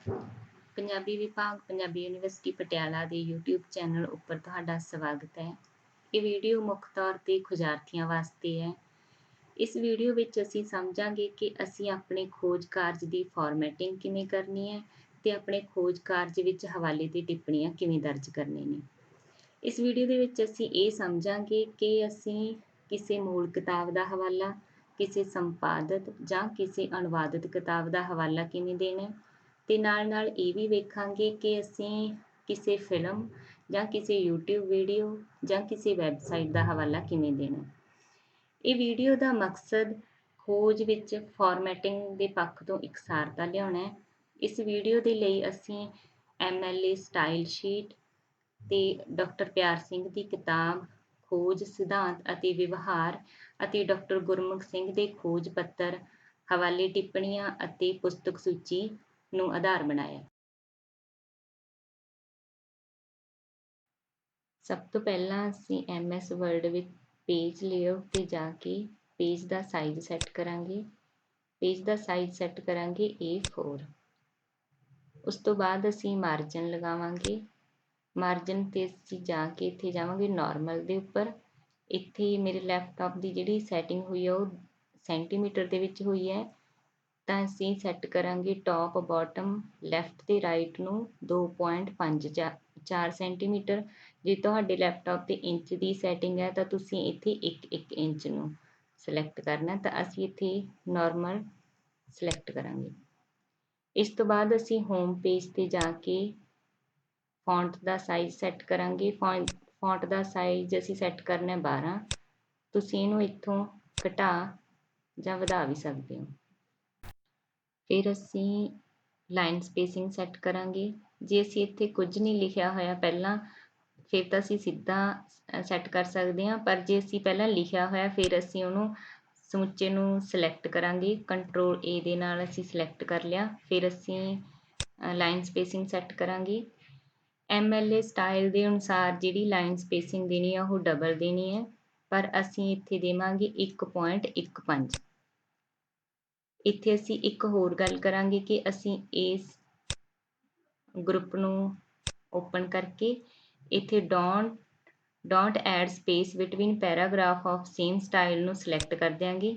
ਪੰਜਾਬੀ ਵਿਭਾਗ ਪੰਜਾਬੀ ਯੂਨੀਵਰਸਿਟੀ ਪਟਿਆਲਾ ਦੇ YouTube channel ਉੱਪਰ ਤੁਹਾਡਾ ਸਵਾਗਤ ਹੈ। ਇਹ ਵੀਡੀਓ ਮੁੱਖ ਤੌਰ 'ਤੇ ਖੋਜਾਰਥੀਆਂ ਵਾਸਤੇ ਹੈ। ਇਸ ਵੀਡੀਓ ਵਿੱਚ ਅਸੀਂ ਸਮਝਾਂਗੇ ਕਿ ਅਸੀਂ ਆਪਣੇ ਖੋਜ ਕਾਰਜ ਦੀ ਫਾਰਮੈਟਿੰਗ ਕਿਵੇਂ ਕਰਨੀ ਹੈ ਅਤੇ ਆਪਣੇ ਖੋਜ ਕਾਰਜ ਵਿੱਚ ਹਵਾਲੇ ਤੇ ਟਿੱਪਣੀਆਂ ਕਿਵੇਂ ਦਰਜ ਕਰਨੇ ਨੇ। ਇਸ ਵੀਡੀਓ ਦੇ ਵਿੱਚ ਅਸੀਂ ਇਹ ਸਮਝਾਂਗੇ ਕਿ ਅਸੀਂ ਕਿਸੇ ਮੂਲ ਕਿਤਾਬ ਦਾ ਹਵਾਲਾ, ਕਿਸੇ ਸੰਪਾਦਿਤ ਜਾਂ ਕਿਸੇ ਅਨੁਵਾਦਿਤ ਕਿਤਾਬ ਦਾ ਹਵਾਲਾ ਕਿਵੇਂ ਦੇਣਾ ਅਤੇ ਨਾਲ ਇਹ ਵੀ ਵੇਖਾਂਗੇ ਕਿ ਅਸੀਂ ਕਿਸੇ ਫਿਲਮ ਜਾਂ ਕਿਸੇ YouTube ਵੀਡੀਓ ਜਾਂ ਕਿਸੇ ਵੈੱਬਸਾਈਟ ਦਾ ਹਵਾਲਾ ਕਿਵੇਂ ਦੇਣਾ। ਇਹ ਵੀਡੀਓ ਦਾ ਮਕਸਦ ਖੋਜ ਵਿੱਚ ਫਾਰਮੈਟਿੰਗ ਦੇ ਪੱਖ ਤੋਂ ਇਕਸਾਰਤਾ ਲਿਆਉਣਾ ਹੈ। ਇਸ ਵੀਡੀਓ ਦੇ ਲਈ ਅਸੀਂ MLA ਸਟਾਈਲ ਸ਼ੀਟ ਅਤੇ ਡਾਕਟਰ ਪਿਆਰ ਸਿੰਘ ਦੀ ਕਿਤਾਬ ਖੋਜ ਸਿਧਾਂਤ ਅਤੇ ਵਿਵਹਾਰ ਅਤੇ ਡਾਕਟਰ ਗੁਰਮੁਖ ਸਿੰਘ ਦੇ ਖੋਜ ਪੱਤਰ, ਹਵਾਲੇ ਟਿੱਪਣੀਆਂ ਅਤੇ ਪੁਸਤਕ ਸੂਚੀ ਨੂੰ ਆਧਾਰ ਬਣਾਇਆ। ਸਭ ਤੋਂ ਪਹਿਲਾਂ ਅਸੀਂ MS ਵਰਡ ਵਿੱਚ ਪੇਜ ਲੇਆਊਟ 'ਤੇ ਜਾ ਕੇ ਪੇਜ ਦਾ ਸਾਈਜ਼ ਸੈੱਟ ਕਰਾਂਗੇ। ਪੇਜ ਦਾ ਸਾਈਜ਼ ਸੈੱਟ ਕਰਾਂਗੇ A4। ਉਸ ਤੋਂ ਬਾਅਦ ਅਸੀਂ ਮਾਰਜਨ ਲਗਾਵਾਂਗੇ। ਮਾਰਜਨ 'ਤੇ ਅਸੀਂ ਜਾ ਕੇ ਇੱਥੇ ਜਾਵਾਂਗੇ ਨਾਰਮਲ ਦੇ ਉੱਪਰ। ਇੱਥੇ ਮੇਰੇ ਲੈਪਟਾਪ ਦੀ ਜਿਹੜੀ ਸੈਟਿੰਗ ਹੋਈ ਆ ਉਹ ਸੈਂਟੀਮੀਟਰ ਦੇ ਵਿੱਚ ਹੋਈ ਹੈ, ਤਾਂ ਅਸੀਂ ਸੈੱਟ ਕਰਾਂਗੇ ਟੋਪ ਬਾਟਮ ਲੈਫਟ ਤੇ ਰਾਈਟ ਨੂੰ 2.54 ਸੈਂਟੀਮੀਟਰ। ਜੇ ਤੁਹਾਡੇ ਲੈਪਟਾਪ 'ਤੇ ਇੰਚ ਦੀ ਸੈਟਿੰਗ ਹੈ ਤਾਂ ਤੁਸੀਂ ਇੱਥੇ 1 ਇੰਚ ਨੂੰ ਸਿਲੈਕਟ ਕਰਨਾ, ਤਾਂ ਅਸੀਂ ਇੱਥੇ ਨਾਰਮਲ ਸਿਲੈਕਟ ਕਰਾਂਗੇ। ਇਸ ਤੋਂ ਬਾਅਦ ਅਸੀਂ ਹੋਮ ਪੇਜ 'ਤੇ ਜਾ ਕੇ ਫੌਂਟ ਦਾ ਸਾਈਜ਼ ਸੈੱਟ ਕਰਾਂਗੇ। ਫੌਂਟ ਦਾ ਸਾਈਜ਼ ਅਸੀਂ ਸੈੱਟ ਕਰਨਾ 12। ਤੁਸੀਂ ਇਹਨੂੰ ਇੱਥੋਂ ਘਟਾ ਜਾਂ ਵਧਾ ਵੀ ਸਕਦੇ ਹੋ। ਫਿਰ ਅਸੀਂ ਲਾਈਨ ਸਪੇਸਿੰਗ ਸੈੱਟ ਕਰਾਂਗੇ। ਜੇ ਅਸੀਂ ਇੱਥੇ ਕੁਝ ਨਹੀਂ ਲਿਖਿਆ ਹੋਇਆ ਪਹਿਲਾਂ, ਫਿਰ ਤਾਂ ਅਸੀਂ ਸਿੱਧਾ ਸੈੱਟ ਕਰ ਸਕਦੇ ਹਾਂ, ਪਰ ਜੇ ਅਸੀਂ ਪਹਿਲਾਂ ਲਿਖਿਆ ਹੋਇਆ ਫਿਰ ਅਸੀਂ ਉਹਨੂੰ ਸਮੁੱਚੇ ਨੂੰ ਸਿਲੈਕਟ ਕਰਾਂਗੇ। ਕੰਟਰੋਲ A ਦੇ ਨਾਲ ਅਸੀਂ ਸਿਲੈਕਟ ਕਰ ਲਿਆ। ਫਿਰ ਅਸੀਂ ਲਾਈਨ ਸਪੇਸਿੰਗ ਸੈੱਟ ਕਰਾਂਗੇ। MLA ਸਟਾਈਲ ਦੇ ਅਨੁਸਾਰ ਜਿਹੜੀ ਲਾਈਨ ਸਪੇਸਿੰਗ ਦੇਣੀ ਆ ਉਹ ਡਬਲ ਦੇਣੀ ਹੈ, ਪਰ ਅਸੀਂ ਇੱਥੇ ਦੇਵਾਂਗੇ 1.15। ਇੱਥੇ ਅਸੀਂ ਇੱਕ ਹੋਰ ਗੱਲ ਕਰਾਂਗੇ ਕਿ ਅਸੀਂ ਇਸ ਗਰੁੱਪ ਨੂੰ ਓਪਨ ਕਰਕੇ ਇੱਥੇ don't add space between paragraph of same style ਨੂੰ ਸਿਲੈਕਟ ਕਰ ਦਿਆਂਗੇ।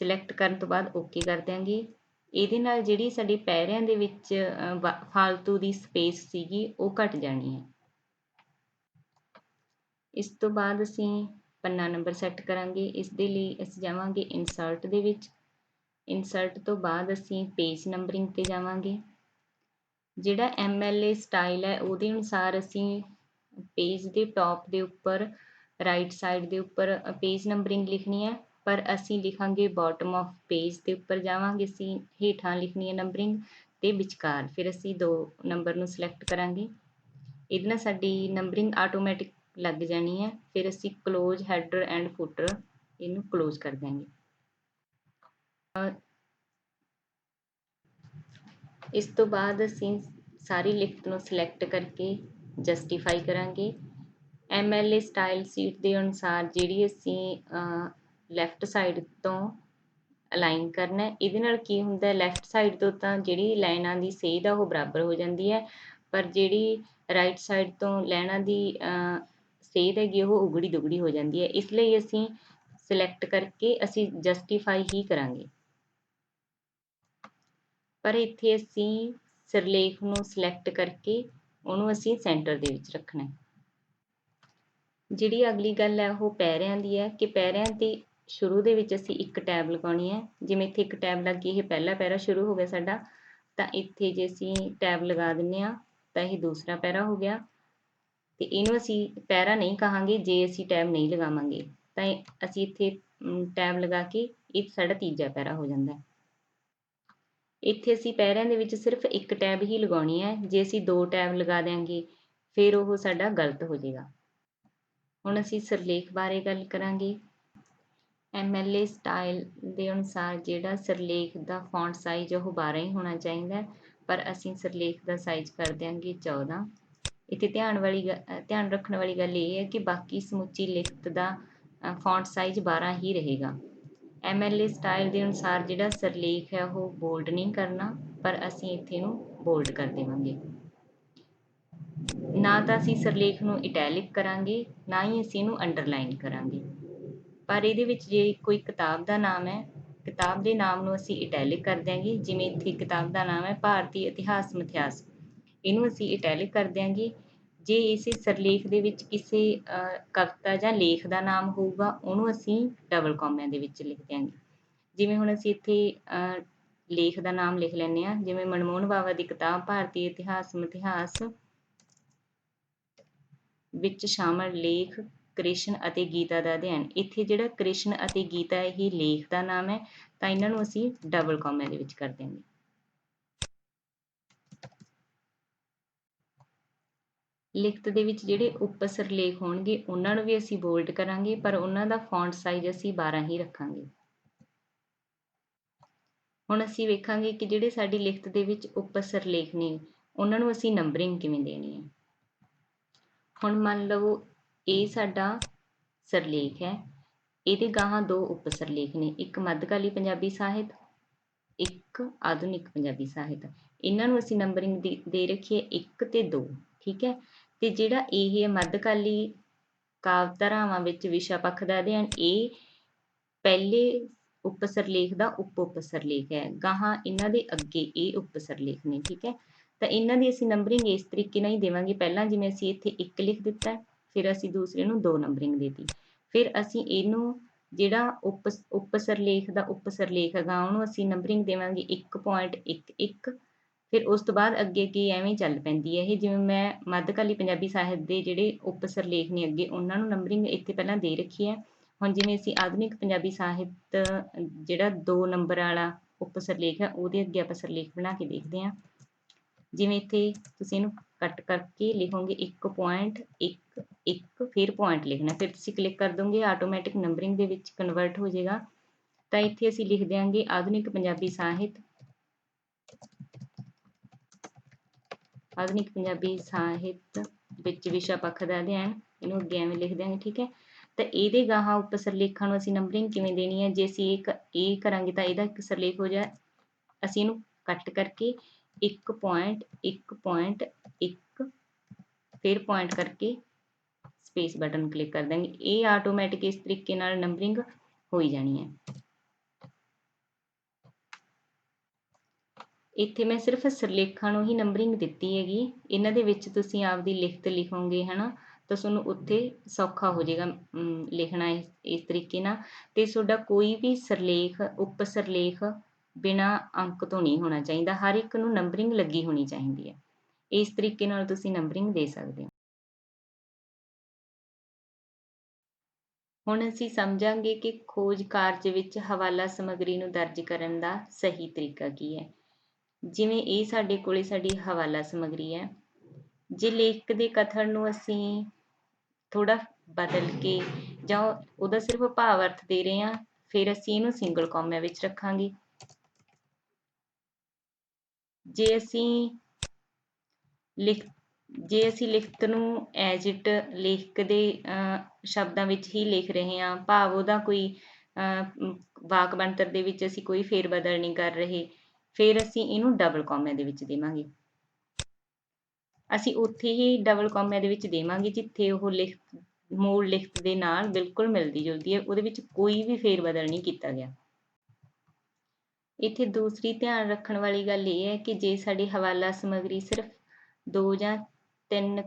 ਸਿਲੈਕਟ ਕਰਨ ਤੋਂ ਬਾਅਦ ਓਕੇ ਕਰ ਦਿਆਂਗੇ। ਇਹਦੇ ਨਾਲ ਜਿਹੜੀ ਸਾਡੀ ਪੈਰਿਆਂ ਦੇ ਵਿੱਚ ਫਾਲਤੂ ਦੀ ਸਪੇਸ ਸੀਗੀ ਉਹ ਘਟ ਜਾਣੀ ਹੈ। ਇਸ ਤੋਂ ਬਾਅਦ ਅਸੀਂ ਪੰਨਾ ਨੰਬਰ ਸੈੱਟ ਕਰਾਂਗੇ। ਇਸ ਦੇ ਲਈ ਅਸੀਂ ਜਾਵਾਂਗੇ ਇਨਸਰਟ ਦੇ ਵਿੱਚ। ਇਨਸਰਟ ਤੋਂ ਬਾਅਦ ਅਸੀਂ ਪੇਜ ਨੰਬਰਿੰਗ 'ਤੇ ਜਾਵਾਂਗੇ। ਜਿਹੜਾ MLA ਸਟਾਈਲ ਹੈ ਉਹਦੇ ਅਨੁਸਾਰ ਅਸੀਂ ਪੇਜ ਦੇ ਟੌਪ ਦੇ ਉੱਪਰ ਰਾਈਟ ਸਾਈਡ ਦੇ ਉੱਪਰ ਪੇਜ ਨੰਬਰਿੰਗ ਲਿਖਣੀ ਹੈ, ਪਰ ਅਸੀਂ ਲਿਖਾਂਗੇ ਬਾਟਮ ਆਫ ਪੇਜ ਦੇ ਉੱਪਰ ਜਾਵਾਂਗੇ ਅਸੀਂ, ਹੇਠਾਂ ਲਿਖਣੀ ਹੈ ਨੰਬਰਿੰਗ ਅਤੇ ਵਿਚਕਾਰ ਫਿਰ ਅਸੀਂ 2 ਨੰਬਰ ਨੂੰ ਸਿਲੈਕਟ ਕਰਾਂਗੇ। ਇਹਦੇ ਨਾਲ ਸਾਡੀ ਨੰਬਰਿੰਗ ਆਟੋਮੈਟਿਕ ਲੱਗ ਜਾਣੀ ਹੈ। ਫਿਰ ਅਸੀਂ ਕਲੋਜ਼ ਹੈਡਰ ਐਂਡ ਫੁੱਟਰ ਇਹਨੂੰ ਕਲੋਜ਼ ਕਰ ਦਿਆਂਗੇ। ਇਸ ਤੋਂ ਬਾਅਦ ਅਸੀਂ ਸਾਰੀ ਲਿਖਤ ਨੂੰ ਸਿਲੈਕਟ ਕਰਕੇ ਜਸਟੀਫਾਈ ਕਰਾਂਗੇ। MLA ਸਟਾਈਲ ਸ਼ੀਟ ਦੇ ਅਨੁਸਾਰ ਜਿਹੜੀ ਅਸੀਂ ਲੈਫਟ ਸਾਈਡ ਤੋਂ ਅਲਾਈਨ ਕਰਨਾ। ਇਹਦੇ ਨਾਲ ਕੀ ਹੁੰਦਾ, ਲੈਫਟ ਸਾਈਡ ਤੋਂ ਤਾਂ ਜਿਹੜੀ ਲਾਈਨਾਂ ਦੀ ਸੇਧ ਆ ਉਹ ਬਰਾਬਰ ਹੋ ਜਾਂਦੀ ਹੈ, ਪਰ ਜਿਹੜੀ ਰਾਈਟ ਸਾਈਡ ਤੋਂ ਲਾਈਨਾਂ ਦੀ ਸੇਧ ਹੈਗੀ ਉਹ ਉਗੜੀ ਦੁਗੜੀ ਹੋ ਜਾਂਦੀ ਹੈ। ਇਸ ਲਈ ਅਸੀਂ ਸਿਲੈਕਟ ਕਰਕੇ ਅਸੀਂ ਜਸਟੀਫਾਈ ਹੀ ਕਰਾਂਗੇ, ਪਰ ਇੱਥੇ ਅਸੀਂ ਸਿਰਲੇਖ ਨੂੰ ਸਿਲੈਕਟ ਕਰਕੇ ਉਹਨੂੰ ਅਸੀਂ ਸੈਂਟਰ ਦੇ ਵਿੱਚ ਰੱਖਣਾ। ਜਿਹੜੀ ਅਗਲੀ ਗੱਲ ਹੈ ਉਹ ਪੈਰਿਆਂ ਦੀ ਹੈ ਕਿ ਪੈਰਿਆਂ 'ਤੇ ਸ਼ੁਰੂ ਦੇ ਵਿੱਚ ਅਸੀਂ ਇੱਕ ਟੈਬ ਲਗਾਉਣੀ ਹੈ। ਜਿਵੇਂ ਇੱਥੇ ਇੱਕ ਟੈਬ ਲੱਗ ਗਈ, ਇਹ ਪਹਿਲਾ ਪੈਰਾ ਸ਼ੁਰੂ ਹੋ ਗਿਆ ਸਾਡਾ, ਤਾਂ ਇੱਥੇ ਜੇ ਅਸੀਂ ਟੈਬ ਲਗਾ ਦਿੰਦੇ ਹਾਂ ਤਾਂ ਇਹ ਦੂਸਰਾ ਪੈਰਾ ਹੋ ਗਿਆ। ਅਤੇ ਇਹਨੂੰ ਅਸੀਂ ਪੈਰਾ ਨਹੀਂ ਕਹਾਂਗੇ ਜੇ ਅਸੀਂ ਟੈਬ ਨਹੀਂ ਲਗਾਵਾਂਗੇ, ਤਾਂ ਅਸੀਂ ਇੱਥੇ ਟੈਬ ਲਗਾ ਕੇ ਇਹ ਸਾਡਾ ਤੀਜਾ ਪੈਰਾ ਹੋ ਜਾਂਦਾ। ਇੱਥੇ ਅਸੀਂ ਪੈਰਿਆਂ ਦੇ ਵਿੱਚ ਸਿਰਫ ਇੱਕ ਟੈਬ ਹੀ ਲਗਾਉਣੀ ਹੈ। ਜੇ ਅਸੀਂ 2 ਟੈਬ ਲਗਾ ਦਿਆਂਗੇ ਫਿਰ ਉਹ ਸਾਡਾ ਗਲਤ ਹੋ ਜਾਏਗਾ। ਹੁਣ ਅਸੀਂ ਸਿਰਲੇਖ ਬਾਰੇ ਗੱਲ ਕਰਾਂਗੇ। MLA ਸਟਾਈਲ ਦੇ ਅਨੁਸਾਰ ਜਿਹੜਾ ਸਿਰਲੇਖ ਦਾ ਫੌਂਟ ਸਾਈਜ਼ ਉਹ 12 ਹੀ ਹੋਣਾ ਚਾਹੀਦਾ, ਪਰ ਅਸੀਂ ਸਿਰਲੇਖ ਦਾ ਸਾਈਜ਼ ਕਰ ਦਿਆਂਗੇ 14। ਇੱਥੇ ਧਿਆਨ ਰੱਖਣ ਵਾਲੀ ਗੱਲ ਇਹ ਹੈ ਕਿ ਬਾਕੀ ਸਮੁੱਚੀ ਲਿਖਤ ਦਾ ਫੌਂਟ ਸਾਈਜ਼ 12 ਹੀ ਰਹੇਗਾ। MLA ਸਟਾਈਲ ਦੇ ਅਨੁਸਾਰ ਜਿਹੜਾ ਸਿਰਲੇਖ ਹੈ ਉਹ ਬੋਲਡ ਨਹੀਂ ਕਰਨਾ, ਪਰ ਅਸੀਂ ਇੱਥੇ ਇਹਨੂੰ ਬੋਲਡ ਕਰ ਦੇਵਾਂਗੇ। ਨਾ ਤਾਂ ਅਸੀਂ ਸਿਰਲੇਖ ਨੂੰ ਇਟੈਲਿਕ ਕਰਾਂਗੇ, ਨਾ ਹੀ ਅਸੀਂ ਇਹਨੂੰ ਅੰਡਰਲਾਈਨ ਕਰਾਂਗੇ। ਪਰ ਇਹਦੇ ਵਿੱਚ ਜੇ ਕੋਈ ਕਿਤਾਬ ਦਾ ਨਾਮ ਹੈ, ਕਿਤਾਬ ਦੇ ਨਾਮ ਨੂੰ ਅਸੀਂ ਇਟੈਲਿਕ ਕਰ ਦਿਆਂਗੇ। ਜਿਵੇਂ ਇੱਥੇ ਕਿਤਾਬ ਦਾ ਨਾਮ ਹੈ ਭਾਰਤੀ ਇਤਿਹਾਸ ਮਿਥਿਹਾਸ, ਇਹਨੂੰ ਅਸੀਂ ਇਟੈਲਿਕ ਕਰ ਦਿਆਂਗੇ। ਜੇ ਇਸੇ ਸਿਰਲੇਖ ਦੇ ਵਿੱਚ ਕਿਸੇ ਕਵਿਤਾ ਜਾਂ ਲੇਖ ਦਾ ਨਾਮ ਹੋਊਗਾ, ਉਹਨੂੰ ਅਸੀਂ ਡਬਲ ਕੌਮਿਆਂ ਦੇ ਵਿੱਚ ਲਿਖ ਦਿਆਂਗੇ। ਜਿਵੇਂ ਹੁਣ ਅਸੀਂ ਇੱਥੇ ਲੇਖ ਦਾ ਨਾਮ ਲਿਖ ਲੈਂਦੇ ਹਾਂ, ਜਿਵੇਂ ਮਨਮੋਹਨ ਬਾਵਾ ਦੀ ਕਿਤਾਬ ਭਾਰਤੀ ਇਤਿਹਾਸ ਮਿਥਿਹਾਸ ਵਿੱਚ ਸ਼ਾਮਲ ਲੇਖ ਕ੍ਰਿਸ਼ਨ ਅਤੇ ਗੀਤਾ ਦਾ ਅਧਿਐਨ। ਇੱਥੇ ਜਿਹੜਾ ਕ੍ਰਿਸ਼ਨ ਅਤੇ ਗੀਤਾ ਇਹ ਲੇਖ ਦਾ ਨਾਮ ਹੈ, ਤਾਂ ਇਹਨਾਂ ਨੂੰ ਅਸੀਂ ਡਬਲ ਕੌਮਿਆਂ ਦੇ ਵਿੱਚ ਕਰ ਦਿਆਂਗੇ। ਲਿਖਤ ਦੇ ਵਿੱਚ ਜਿਹੜੇ ਉਪ ਸਿਰਲੇਖ ਹੋਣਗੇ ਉਹਨਾਂ ਨੂੰ ਵੀ ਅਸੀਂ ਬੋਲਡ ਕਰਾਂਗੇ, ਪਰ ਉਹਨਾਂ ਦਾ ਫੌਂਟ ਸਾਈਜ਼ ਅਸੀਂ 12 ਹੀ ਰੱਖਾਂਗੇ। ਹੁਣ ਅਸੀਂ ਵੇਖਾਂਗੇ ਕਿ ਜਿਹੜੇ ਸਾਡੀ ਲਿਖਤ ਦੇ ਵਿੱਚ ਉਪ ਸਿਰਲੇਖ ਨੇ ਉਹਨਾਂ ਨੂੰ ਅਸੀਂ ਨੰਬਰਿੰਗ ਕਿਵੇਂ ਦੇਣੀ ਹੈ। ਹੁਣ ਮੰਨ ਲਓ ਇਹ ਸਾਡਾ ਸਿਰਲੇਖ ਹੈ, ਇਹਦੇ ਗਾਹਾਂ ਦੋ ਉਪ ਸਿਰਲੇਖ ਨੇ, ਇੱਕ ਮੱਧਕਾਲੀ ਪੰਜਾਬੀ ਸਾਹਿਤ, ਇੱਕ ਆਧੁਨਿਕ ਪੰਜਾਬੀ ਸਾਹਿਤ। ਇਹਨਾਂ ਨੂੰ ਅਸੀਂ ਨੰਬਰਿੰਗ ਦੇ ਰੱਖੀਏ 1 ਤੇ 2, ਠੀਕ ਹੈ। ਤੇ ਜਿਹੜਾ ਇਹ ਹੈ ਮੱਧਕਾਲੀ ਕਾਵਿ ਧਾਰਾਵਾਂ ਵਿੱਚ ਵਿਸ਼ਾ ਪੱਖ ਦਾ ਅਧਿਐਨ, ਇਹ ਪਹਿਲੇ ਉਪ ਸਿਰਲੇਖ ਦਾ ਉਪ ਸਿਰਲੇਖ ਹੈ, ਗਾਹਾਂ ਇਹਨਾਂ ਦੇ ਅੱਗੇ ਇਹ ਉਪ ਸਿਰਲੇਖ ਨੇ, ਠੀਕ ਹੈ। ਤਾਂ ਇਹਨਾਂ ਦੀ ਅਸੀਂ ਨੰਬਰਿੰਗ ਇਸ ਤਰੀਕੇ ਨਾਲ ਹੀ ਦੇਵਾਂਗੇ। ਪਹਿਲਾਂ ਜਿਵੇਂ ਅਸੀਂ ਇੱਥੇ 1 ਲਿਖ ਦਿੱਤਾ, ਫਿਰ ਅਸੀਂ ਦੂਸਰੇ ਨੂੰ 2 ਨੰਬਰਿੰਗ ਦੇਤੀ। ਫਿਰ ਅਸੀਂ ਇਹਨੂੰ ਜਿਹੜਾ ਉਪ ਸਿਰਲੇਖ ਦਾ ਉਪ ਸਿਰਲੇਖ ਹੈਗਾ ਉਹਨੂੰ ਅਸੀਂ ਨੰਬਰਿੰਗ ਦੇਵਾਂਗੇ 1.11। ਫਿਰ ਉਸ ਤੋਂ ਬਾਅਦ ਅੱਗੇ ਐਵੇਂ ਚੱਲ ਪੈਂਦੀ ਹੈ ਇਹ। ਜਿਵੇਂ ਮੈਂ ਮੱਧਕਾਲੀ ਪੰਜਾਬੀ ਸਾਹਿਤ ਦੇ ਜਿਹੜੇ ਉਪ ਸਿਰਲੇਖ ਨੇ ਅੱਗੇ ਉਹਨਾਂ ਨੂੰ ਨੰਬਰਿੰਗ ਇੱਥੇ ਪਹਿਲਾਂ ਦੇ ਰੱਖੀ ਹੈ। ਹੁਣ ਜਿਵੇਂ ਅਸੀਂ ਆਧੁਨਿਕ ਪੰਜਾਬੀ ਸਾਹਿਤ ਜਿਹੜਾ 2 ਨੰਬਰ ਵਾਲਾ ਉਪ ਸਿਰਲੇਖ ਹੈ ਉਹਦੇ ਅੱਗੇ ਆਪਾਂ ਸਿਰਲੇਖ ਬਣਾ ਕੇ ਦੇਖਦੇ ਹਾਂ। ਜਿਵੇਂ ਇੱਥੇ ਤੁਸੀਂ ਇਹਨੂੰ ਕੱਟ ਕਰਕੇ ਲਿਖੋਗੇ 1.11, ਫਿਰ ਪੁਆਇੰਟ ਲਿਖਣਾ, ਫਿਰ ਤੁਸੀਂ ਕਲਿੱਕ ਕਰ ਦੋਗੇ, ਆਟੋਮੈਟਿਕ ਨੰਬਰਿੰਗ ਦੇ ਵਿੱਚ ਕਨਵਰਟ ਹੋ ਜਾਏਗਾ। ਤਾਂ ਇੱਥੇ ਅਸੀਂ ਲਿਖ ਦਿਆਂਗੇ ਆਧੁਨਿਕ ਪੰਜਾਬੀ ਸਾਹਿਤ, ਆਧੁਨਿਕ ਪੰਜਾਬੀ ਸਾਹਿਤ ਵਿੱਚ ਵਿਸ਼ਾ ਪੱਖ ਦਾ ਅਧਿਐਨ, ਇਹਨੂੰ ਅੱਗੇ ਐਵੇਂ ਲਿਖ ਦਿਆਂਗੇ, ਠੀਕ ਹੈ। ਤਾਂ ਇਹਦੇ ਗਾਹਾਂ ਉਪ ਸਿਰਲੇਖਾਂ ਨੂੰ ਅਸੀਂ ਨੰਬਰਿੰਗ ਕਿਵੇਂ ਦੇਣੀ ਹੈ, ਜੇ ਅਸੀਂ ਇਹ ਕਰਾਂਗੇ ਤਾਂ ਇਹਦਾ ਇੱਕ ਸਿਰਲੇਖ ਹੋ ਜਾਏ, ਅਸੀਂ ਇਹਨੂੰ ਕੱਟ ਕਰਕੇ 1.1, ਫਿਰ ਪੁਆਇੰਟ ਕਰਕੇ ਸਪੇਸ ਬਟਨ ਕਲਿੱਕ ਕਰ ਦਾਂਗੇ। ਇਹ ਆਟੋਮੈਟਿਕ ਇਸ ਤਰੀਕੇ ਨਾਲ ਨੰਬਰਿੰਗ ਹੋਈ ਜਾਣੀ ਹੈ। ਇੱਥੇ ਮੈਂ ਸਿਰਫ ਸਿਰਲੇਖਾਂ ਨੂੰ ਹੀ ਨੰਬਰਿੰਗ ਦਿੱਤੀ ਹੈਗੀ, ਇਹਨਾਂ ਦੇ ਵਿੱਚ ਤੁਸੀਂ ਆਪਦੀ ਲਿਖਤ ਲਿਖੋਗੇ ਹੈ ਨਾ, ਤਾਂ ਤੁਹਾਨੂੰ ਉੱਥੇ ਸੌਖਾ ਹੋ ਜਾਏਗਾ ਲਿਖਣਾ ਇਸ ਤਰੀਕੇ ਨਾਲ। ਤੇ ਤੁਹਾਡਾ ਕੋਈ ਵੀ ਸਿਰਲੇਖ ਉਪ ਸਿਰਲੇਖ ਬਿਨਾਂ ਅੰਕ ਤੋਂ ਨਹੀਂ ਹੋਣਾ ਚਾਹੀਦਾ, ਹਰ ਇੱਕ ਨੂੰ ਨੰਬਰਿੰਗ ਲੱਗੀ ਹੋਣੀ ਚਾਹੀਦੀ ਹੈ। ਇਸ ਤਰੀਕੇ ਨਾਲ ਤੁਸੀਂ ਨੰਬਰਿੰਗ ਦੇ ਸਕਦੇ ਹੋ। ਹੁਣ ਅਸੀਂ ਸਮਝਾਂਗੇ ਕਿ ਖੋਜ ਕਾਰਜ ਵਿੱਚ ਹਵਾਲਾ ਸਮੱਗਰੀ ਨੂੰ ਦਰਜ ਕਰਨ ਦਾ ਸਹੀ ਤਰੀਕਾ ਕੀ ਹੈ। ਜਿਵੇਂ ਇਹ ਸਾਡੇ ਕੋਲੇ ਸਾਡੀ ਹਵਾਲਾ ਸਮੱਗਰੀ ਹੈ, ਜੇ ਲੇਖਕ ਦੇ ਕਥਨ ਨੂੰ ਅਸੀਂ ਥੋੜਾ ਬਦਲ ਕੇ ਜਾਂ ਉਹਦਾ ਸਿਰਫ ਭਾਵ ਅਰਥ ਦੇ ਰਹੇ ਹਾਂ, ਫਿਰ ਅਸੀਂ ਇਹਨੂੰ ਸਿੰਗਲ ਕੌਮਿਆਂ ਵਿੱਚ ਰੱਖਾਂਗੇ। ਜੇ ਅਸੀਂ ਲਿਖਤ ਨੂੰ ਐਜ ਇਟ ਲੇਖਕ ਦੇ ਸ਼ਬਦਾਂ ਵਿੱਚ ਹੀ ਲਿਖ ਰਹੇ ਹਾਂ, ਭਾਵ ਉਹਦਾ ਕੋਈ ਵਾਕ ਬਣਤਰ ਦੇ ਵਿੱਚ ਅਸੀਂ ਕੋਈ ਫੇਰ ਬਦਲ ਨਹੀਂ ਕਰ ਰਹੇ, ਫਿਰ ਅਸੀਂ ਇਹਨੂੰ ਡਬਲ ਕੌਮਿਆਂ ਦੇ ਵਿੱਚ ਦੇਵਾਂਗੇ। ਅਸੀਂ ਉੱਥੇ ਹੀ ਡਬਲ ਕੌਮਿਆਂ ਦੇ ਵਿੱਚ ਦੇਵਾਂਗੇ ਜਿੱਥੇ ਉਹ ਮੂਲ ਲਿਖਤ ਦੇ ਨਾਲ ਬਿਲਕੁਲ ਮਿਲਦੀ ਜੁਲਦੀ ਹੈ, ਉਹਦੇ ਵਿੱਚ ਕੋਈ ਵੀ ਫੇਰ ਬਦਲ ਨਹੀਂ ਕੀਤਾ ਗਿਆ। ਇੱਥੇ ਦੂਸਰੀ ਧਿਆਨ ਰੱਖਣ ਵਾਲੀ ਗੱਲ ਇਹ ਹੈ ਕਿ ਜੇ ਸਾਡੀ ਹਵਾਲਾ ਸਮੱਗਰੀ ਸਿਰਫ 2 ਜਾਂ 3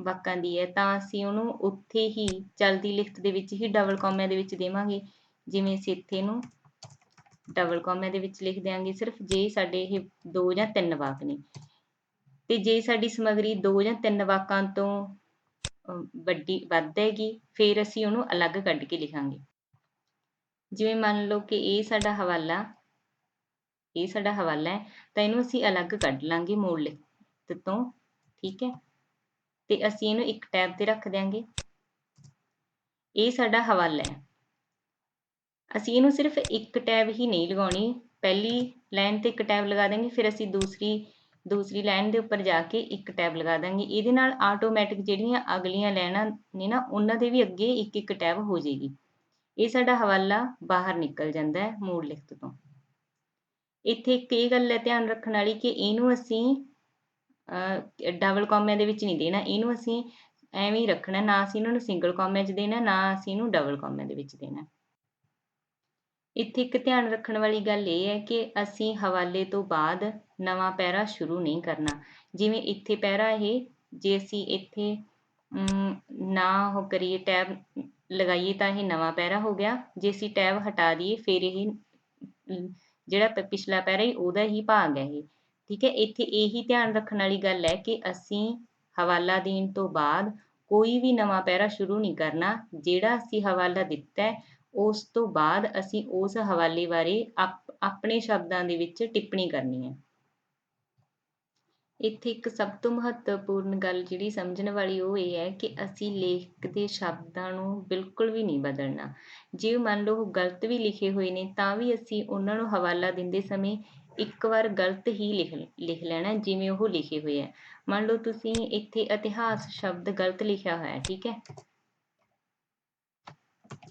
ਵਾਕਾਂ ਦੀ ਹੈ, ਤਾਂ ਅਸੀਂ ਉਹਨੂੰ ਉੱਥੇ ਹੀ ਚਲਦੀ ਲਿਖਤ ਦੇ ਵਿੱਚ ਹੀ ਡਬਲ ਕੌਮਿਆਂ ਦੇ ਵਿੱਚ ਦੇਵਾਂਗੇ। ਜਿਵੇਂ ਅਸੀਂ ਇੱਥੇ ਇਹਨੂੰ ਡਬਲ ਕੌਮਿਆਂ ਦੇ ਵਿੱਚ ਲਿਖ ਦਿਆਂਗੇ ਸਿਰਫ ਜੇ ਸਾਡੇ ਇਹ 2 ਜਾਂ 3 ਵਾਕ ਨੇ। ਤੇ ਜੇ ਸਾਡੀ ਸਮੱਗਰੀ 2 ਜਾਂ 3 ਵਾਕਾਂ ਤੋਂ ਵੱਧ ਹੈਗੀ, ਫਿਰ ਅਸੀਂ ਉਹਨੂੰ ਅਲੱਗ ਕੱਢ ਕੇ ਲਿਖਾਂਗੇ। ਜਿਵੇਂ ਮੰਨ ਲਓ ਕਿ ਇਹ ਸਾਡਾ ਹਵਾਲਾ ਹੈ, ਤਾਂ ਇਹਨੂੰ ਅਸੀਂ ਅਲੱਗ ਕੱਢ ਲਾਂਗੇ ਮੂਲ ਲਿਖਤ ਤੋਂ, ਠੀਕ ਹੈ। ਤੇ ਅਸੀਂ ਇਹਨੂੰ ਇੱਕ ਟੈਬ ਤੇ ਰੱਖ ਦਿਆਂਗੇ। ਇਹ ਸਾਡਾ ਹਵਾਲਾ ਹੈ, ਅਸੀਂ ਇਹਨੂੰ ਸਿਰਫ ਇੱਕ ਟੈਬ ਹੀ ਨਹੀਂ ਲਗਾਉਣੀ, ਪਹਿਲੀ ਲਾਈਨ ਤੇ ਇੱਕ ਟੈਬ ਲਗਾ ਦੇਂਗੇ, ਫਿਰ ਅਸੀਂ ਦੂਸਰੀ ਲਾਈਨ ਦੇ ਉੱਪਰ ਜਾ ਕੇ ਇੱਕ ਟੈਬ ਲਗਾ ਦਾਂਗੇ। ਇਹਦੇ ਨਾਲ ਆਟੋਮੈਟਿਕ ਜਿਹੜੀਆਂ ਅਗਲੀਆਂ ਲਾਈਨਾਂ ਨੇ ਨਾ, ਉਹਨਾਂ ਦੇ ਵੀ ਅੱਗੇ ਇੱਕ ਟੈਬ ਹੋ ਜਾਏਗੀ। ਇਹ ਸਾਡਾ ਹਵਾਲਾ ਬਾਹਰ ਨਿਕਲ ਜਾਂਦਾ ਹੈ ਮੂਲ ਲਿਖਤ ਤੋਂ। ਇੱਥੇ ਇੱਕ ਇਹ ਗੱਲ ਹੈ ਧਿਆਨ ਰੱਖਣ ਵਾਲੀ ਕਿ ਇਹਨੂੰ ਅਸੀਂ ਡਬਲ ਕੌਮਿਆਂ ਦੇ ਵਿੱਚ ਨਹੀਂ ਦੇਣਾ, ਇਹਨੂੰ ਅਸੀਂ ਐਵੇਂ ਹੀ ਰੱਖਣਾ, ਨਾ ਅਸੀਂ ਇਹਨਾਂ ਨੂੰ ਸਿੰਗਲ ਕੌਮਿਆਂ 'ਚ ਦੇਣਾ, ਨਾ ਅਸੀਂ ਇਹਨੂੰ ਡਬਲ ਕੌਮਿਆਂ ਦੇ ਵਿੱਚ ਦੇਣਾ। ਇੱਥੇ ਇੱਕ ਧਿਆਨ ਰੱਖਣ ਵਾਲੀ ਗੱਲ ਇਹ ਹੈ ਕਿ ਅਸੀਂ ਹਵਾਲੇ ਤੋਂ ਬਾਅਦ ਨਵਾਂ ਪੈਰਾ ਸ਼ੁਰੂ ਨਹੀਂ ਕਰਨਾ। ਜਿਵੇਂ ਇੱਥੇ ਪੈਰਾ ਇਹ, ਜੇ ਅਸੀਂ ਇੱਥੇ ਨਾ ਉਹ ਕਰੀਏ, ਟੈਬ ਲਗਾਈਏ ਤਾਂ ਇਹ ਨਵਾਂ ਪੈਰਾ ਹੋ ਗਿਆ। ਜੇ ਅਸੀਂ ਟੈਬ ਹਟਾ ਦਈਏ ਫਿਰ ਇਹ ਜਿਹੜਾ ਪਿਛਲਾ ਪੈਰਾ ਹੀ ਉਹਦਾ ਹੀ ਭਾਗ ਹੈ ਇਹ। ਠੀਕ ਹੈ, ਇੱਥੇ ਇਹੀ ਧਿਆਨ ਰੱਖਣ ਵਾਲੀ ਗੱਲ ਹੈ ਕਿ ਅਸੀਂ ਹਵਾਲਾ ਦੇਣ ਤੋਂ ਬਾਅਦ ਕੋਈ ਵੀ ਨਵਾਂ ਪੈਰਾ ਸ਼ੁਰੂ ਨਹੀਂ ਕਰਨਾ। ਜਿਹੜਾ ਅਸੀਂ ਹਵਾਲਾ ਦਿੱਤਾ ਹੈ ਉਸ ਤੋਂ ਬਾਅਦ ਅਸੀਂ ਉਸ ਹਵਾਲੇ ਬਾਰੇ ਆਪਣੇ ਸ਼ਬਦਾਂ ਦੇ ਵਿੱਚ ਟਿੱਪਣੀ ਕਰਨੀ ਹੈ। ਇੱਥੇ ਇੱਕ ਸਭ ਤੋਂ ਮਹੱਤਵਪੂਰਨ ਗੱਲ ਜਿਹੜੀ ਸਮਝਣ ਵਾਲੀ ਉਹ ਇਹ ਹੈ ਕਿ ਅਸੀਂ ਲੇਖਕ ਦੇ ਸ਼ਬਦਾਂ ਨੂੰ ਬਿਲਕੁਲ ਵੀ ਨਹੀਂ ਬਦਲਣਾ। ਜੇ ਮੰਨ ਲਓ ਉਹ ਗਲਤ ਵੀ ਲਿਖੇ ਹੋਏ ਨੇ ਤਾਂ ਵੀ ਅਸੀਂ ਉਹਨਾਂ ਨੂੰ ਹਵਾਲਾ ਦਿੰਦੇ ਸਮੇਂ ਇੱਕ ਵਾਰ ਗਲਤ ਹੀ ਲਿਖ ਲੈਣਾ ਜਿਵੇਂ ਉਹ ਲਿਖੇ ਹੋਏ ਹੈ। ਮੰਨ ਲਓ ਤੁਸੀਂ ਇੱਥੇ ਇਤਿਹਾਸ ਸ਼ਬਦ ਗਲਤ ਲਿਖਿਆ ਹੋਇਆ, ਠੀਕ ਹੈ,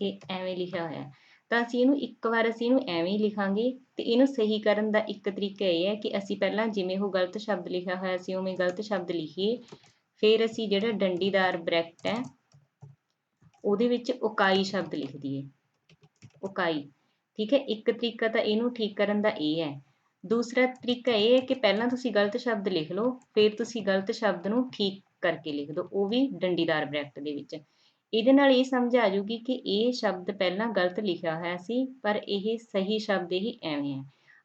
ਇਹ ਐਵੇਂ ਲਿਖਿਆ ਹੋਇਆ, ਤਾਂ ਅਸੀਂ ਇਹਨੂੰ ਐਵੇਂ ਹੀ ਲਿਖਾਂਗੇ। ਤੇ ਇਹਨੂੰ ਸਹੀ ਕਰਨ ਦਾ ਇੱਕ ਤਰੀਕਾ ਇਹ ਹੈ ਕਿ ਅਸੀਂ ਪਹਿਲਾਂ ਜਿਵੇਂ ਉਹ ਗਲਤ ਸ਼ਬਦ ਲਿਖਿਆ ਹੋਇਆ ਸੀ ਉਵੇਂ ਗਲਤ ਸ਼ਬਦ ਲਿਖੀਏ, ਫਿਰ ਅਸੀਂ ਜਿਹੜਾ ਡੰਡੀਦਾਰ ਬ੍ਰੈਕਟ ਹੈ ਉਹਦੇ ਵਿੱਚ ਉਕਾਈ ਸ਼ਬਦ ਲਿਖ ਦਈਏ, ਉਕਾਈ। ਠੀਕ ਹੈ, ਇੱਕ ਤਰੀਕਾ ਤਾਂ ਇਹਨੂੰ ਠੀਕ ਕਰਨ ਦਾ ਇਹ ਹੈ। ਦੂਸਰਾ ਤਰੀਕਾ ਇਹ ਹੈ ਕਿ ਪਹਿਲਾਂ ਤੁਸੀਂ ਗਲਤ ਸ਼ਬਦ ਲਿਖ ਲਓ, ਫਿਰ ਤੁਸੀਂ ਗਲਤ ਸ਼ਬਦ ਨੂੰ ਠੀਕ ਕਰਕੇ ਲਿਖ ਦਿਓ, ਉਹ ਵੀ ਡੰਡੀਦਾਰ ਬ੍ਰੈਕਟ ਦੇ ਵਿੱਚ। ਇਹਦੇ ਨਾਲ ਇਹ ਸਮਝ ਆ ਜਾਊਗੀ ਕਿ ਇਹ ਸ਼ਬਦ ਪਹਿਲਾਂ ਗਲਤ ਲਿਖਿਆ ਹੋਇਆ ਸੀ ਪਰ ਇਹ ਸਹੀ ਸ਼ਬਦ ਹੀ ਐਵੇਂ ਹੈ।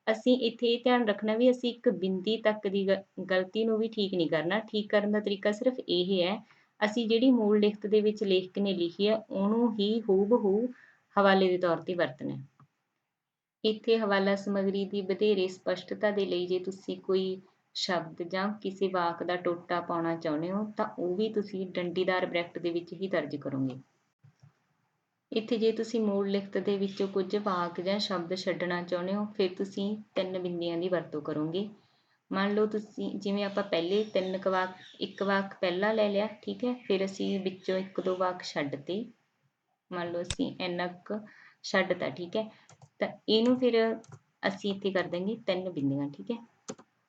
ਅਸੀਂ ਇੱਥੇ ਇਹ ਧਿਆਨ ਰੱਖਣਾ ਵੀ ਅਸੀਂ ਇੱਕ ਬਿੰਦੀ ਤੱਕ ਦੀ ਗਲਤੀ ਨੂੰ ਵੀ ਠੀਕ ਨਹੀਂ ਕਰਨਾ। ਠੀਕ ਕਰਨ ਦਾ ਤਰੀਕਾ ਸਿਰਫ ਇਹ ਹੈ, ਅਸੀਂ ਜਿਹੜੀ ਮੂਲ ਲਿਖਤ ਦੇ ਵਿੱਚ ਲੇਖਕ ਨੇ ਲਿਖੀ ਹੈ ਉਹਨੂੰ ਹੀ ਹੂਬਹੂ ਹਵਾਲੇ ਦੇ ਤੌਰ ਤੇ ਵਰਤਣਾ। ਇੱਥੇ ਹਵਾਲਾ ਸਮੱਗਰੀ ਦੀ ਵਧੇਰੇ ਸਪਸ਼ਟਤਾ ਦੇ ਲਈ ਜੇ ਤੁਸੀਂ ਕੋਈ ਸ਼ਬਦ ਜਾਂ ਕਿਸੇ ਵਾਕ ਦਾ ਟੋਟਾ ਪਾਉਣਾ ਚਾਹੁੰਦੇ ਹੋ ਤਾਂ ਉਹ ਵੀ ਤੁਸੀਂ ਡੰਡੀਦਾਰ ਬ੍ਰੈਕਟ ਦੇ ਵਿੱਚ ਹੀ ਦਰਜ ਕਰੋਗੇ। ਇੱਥੇ ਜੇ ਤੁਸੀਂ ਮੂਲ ਲਿਖਤ ਦੇ ਵਿੱਚੋਂ ਕੁਝ ਵਾਕ ਜਾਂ ਸ਼ਬਦ ਛੱਡਣਾ ਚਾਹੁੰਦੇ ਹੋ ਫਿਰ ਤੁਸੀਂ 3 ਬਿੰਦੀਆਂ ਦੀ ਵਰਤੋਂ ਕਰੋਗੇ। ਮੰਨ ਲਓ ਤੁਸੀਂ ਜਿਵੇਂ ਆਪਾਂ ਪਹਿਲੇ ਇੱਕ ਵਾਕ ਪਹਿਲਾਂ ਲੈ ਲਿਆ, ਠੀਕ ਹੈ, ਫਿਰ ਅਸੀਂ ਵਿੱਚੋਂ 1-2 ਵਾਕ ਛੱਡਤੇ, ਮੰਨ ਲਓ ਅਸੀਂ ਇੰਨਾ ਕੁ ਛੱਡਤਾ, ਠੀਕ ਹੈ, ਤਾਂ ਇਹਨੂੰ ਫਿਰ ਅਸੀਂ ਇੱਥੇ ਕਰ ਦੇਵਾਂਗੇ 3 ਬਿੰਦੀਆਂ, ਠੀਕ ਹੈ,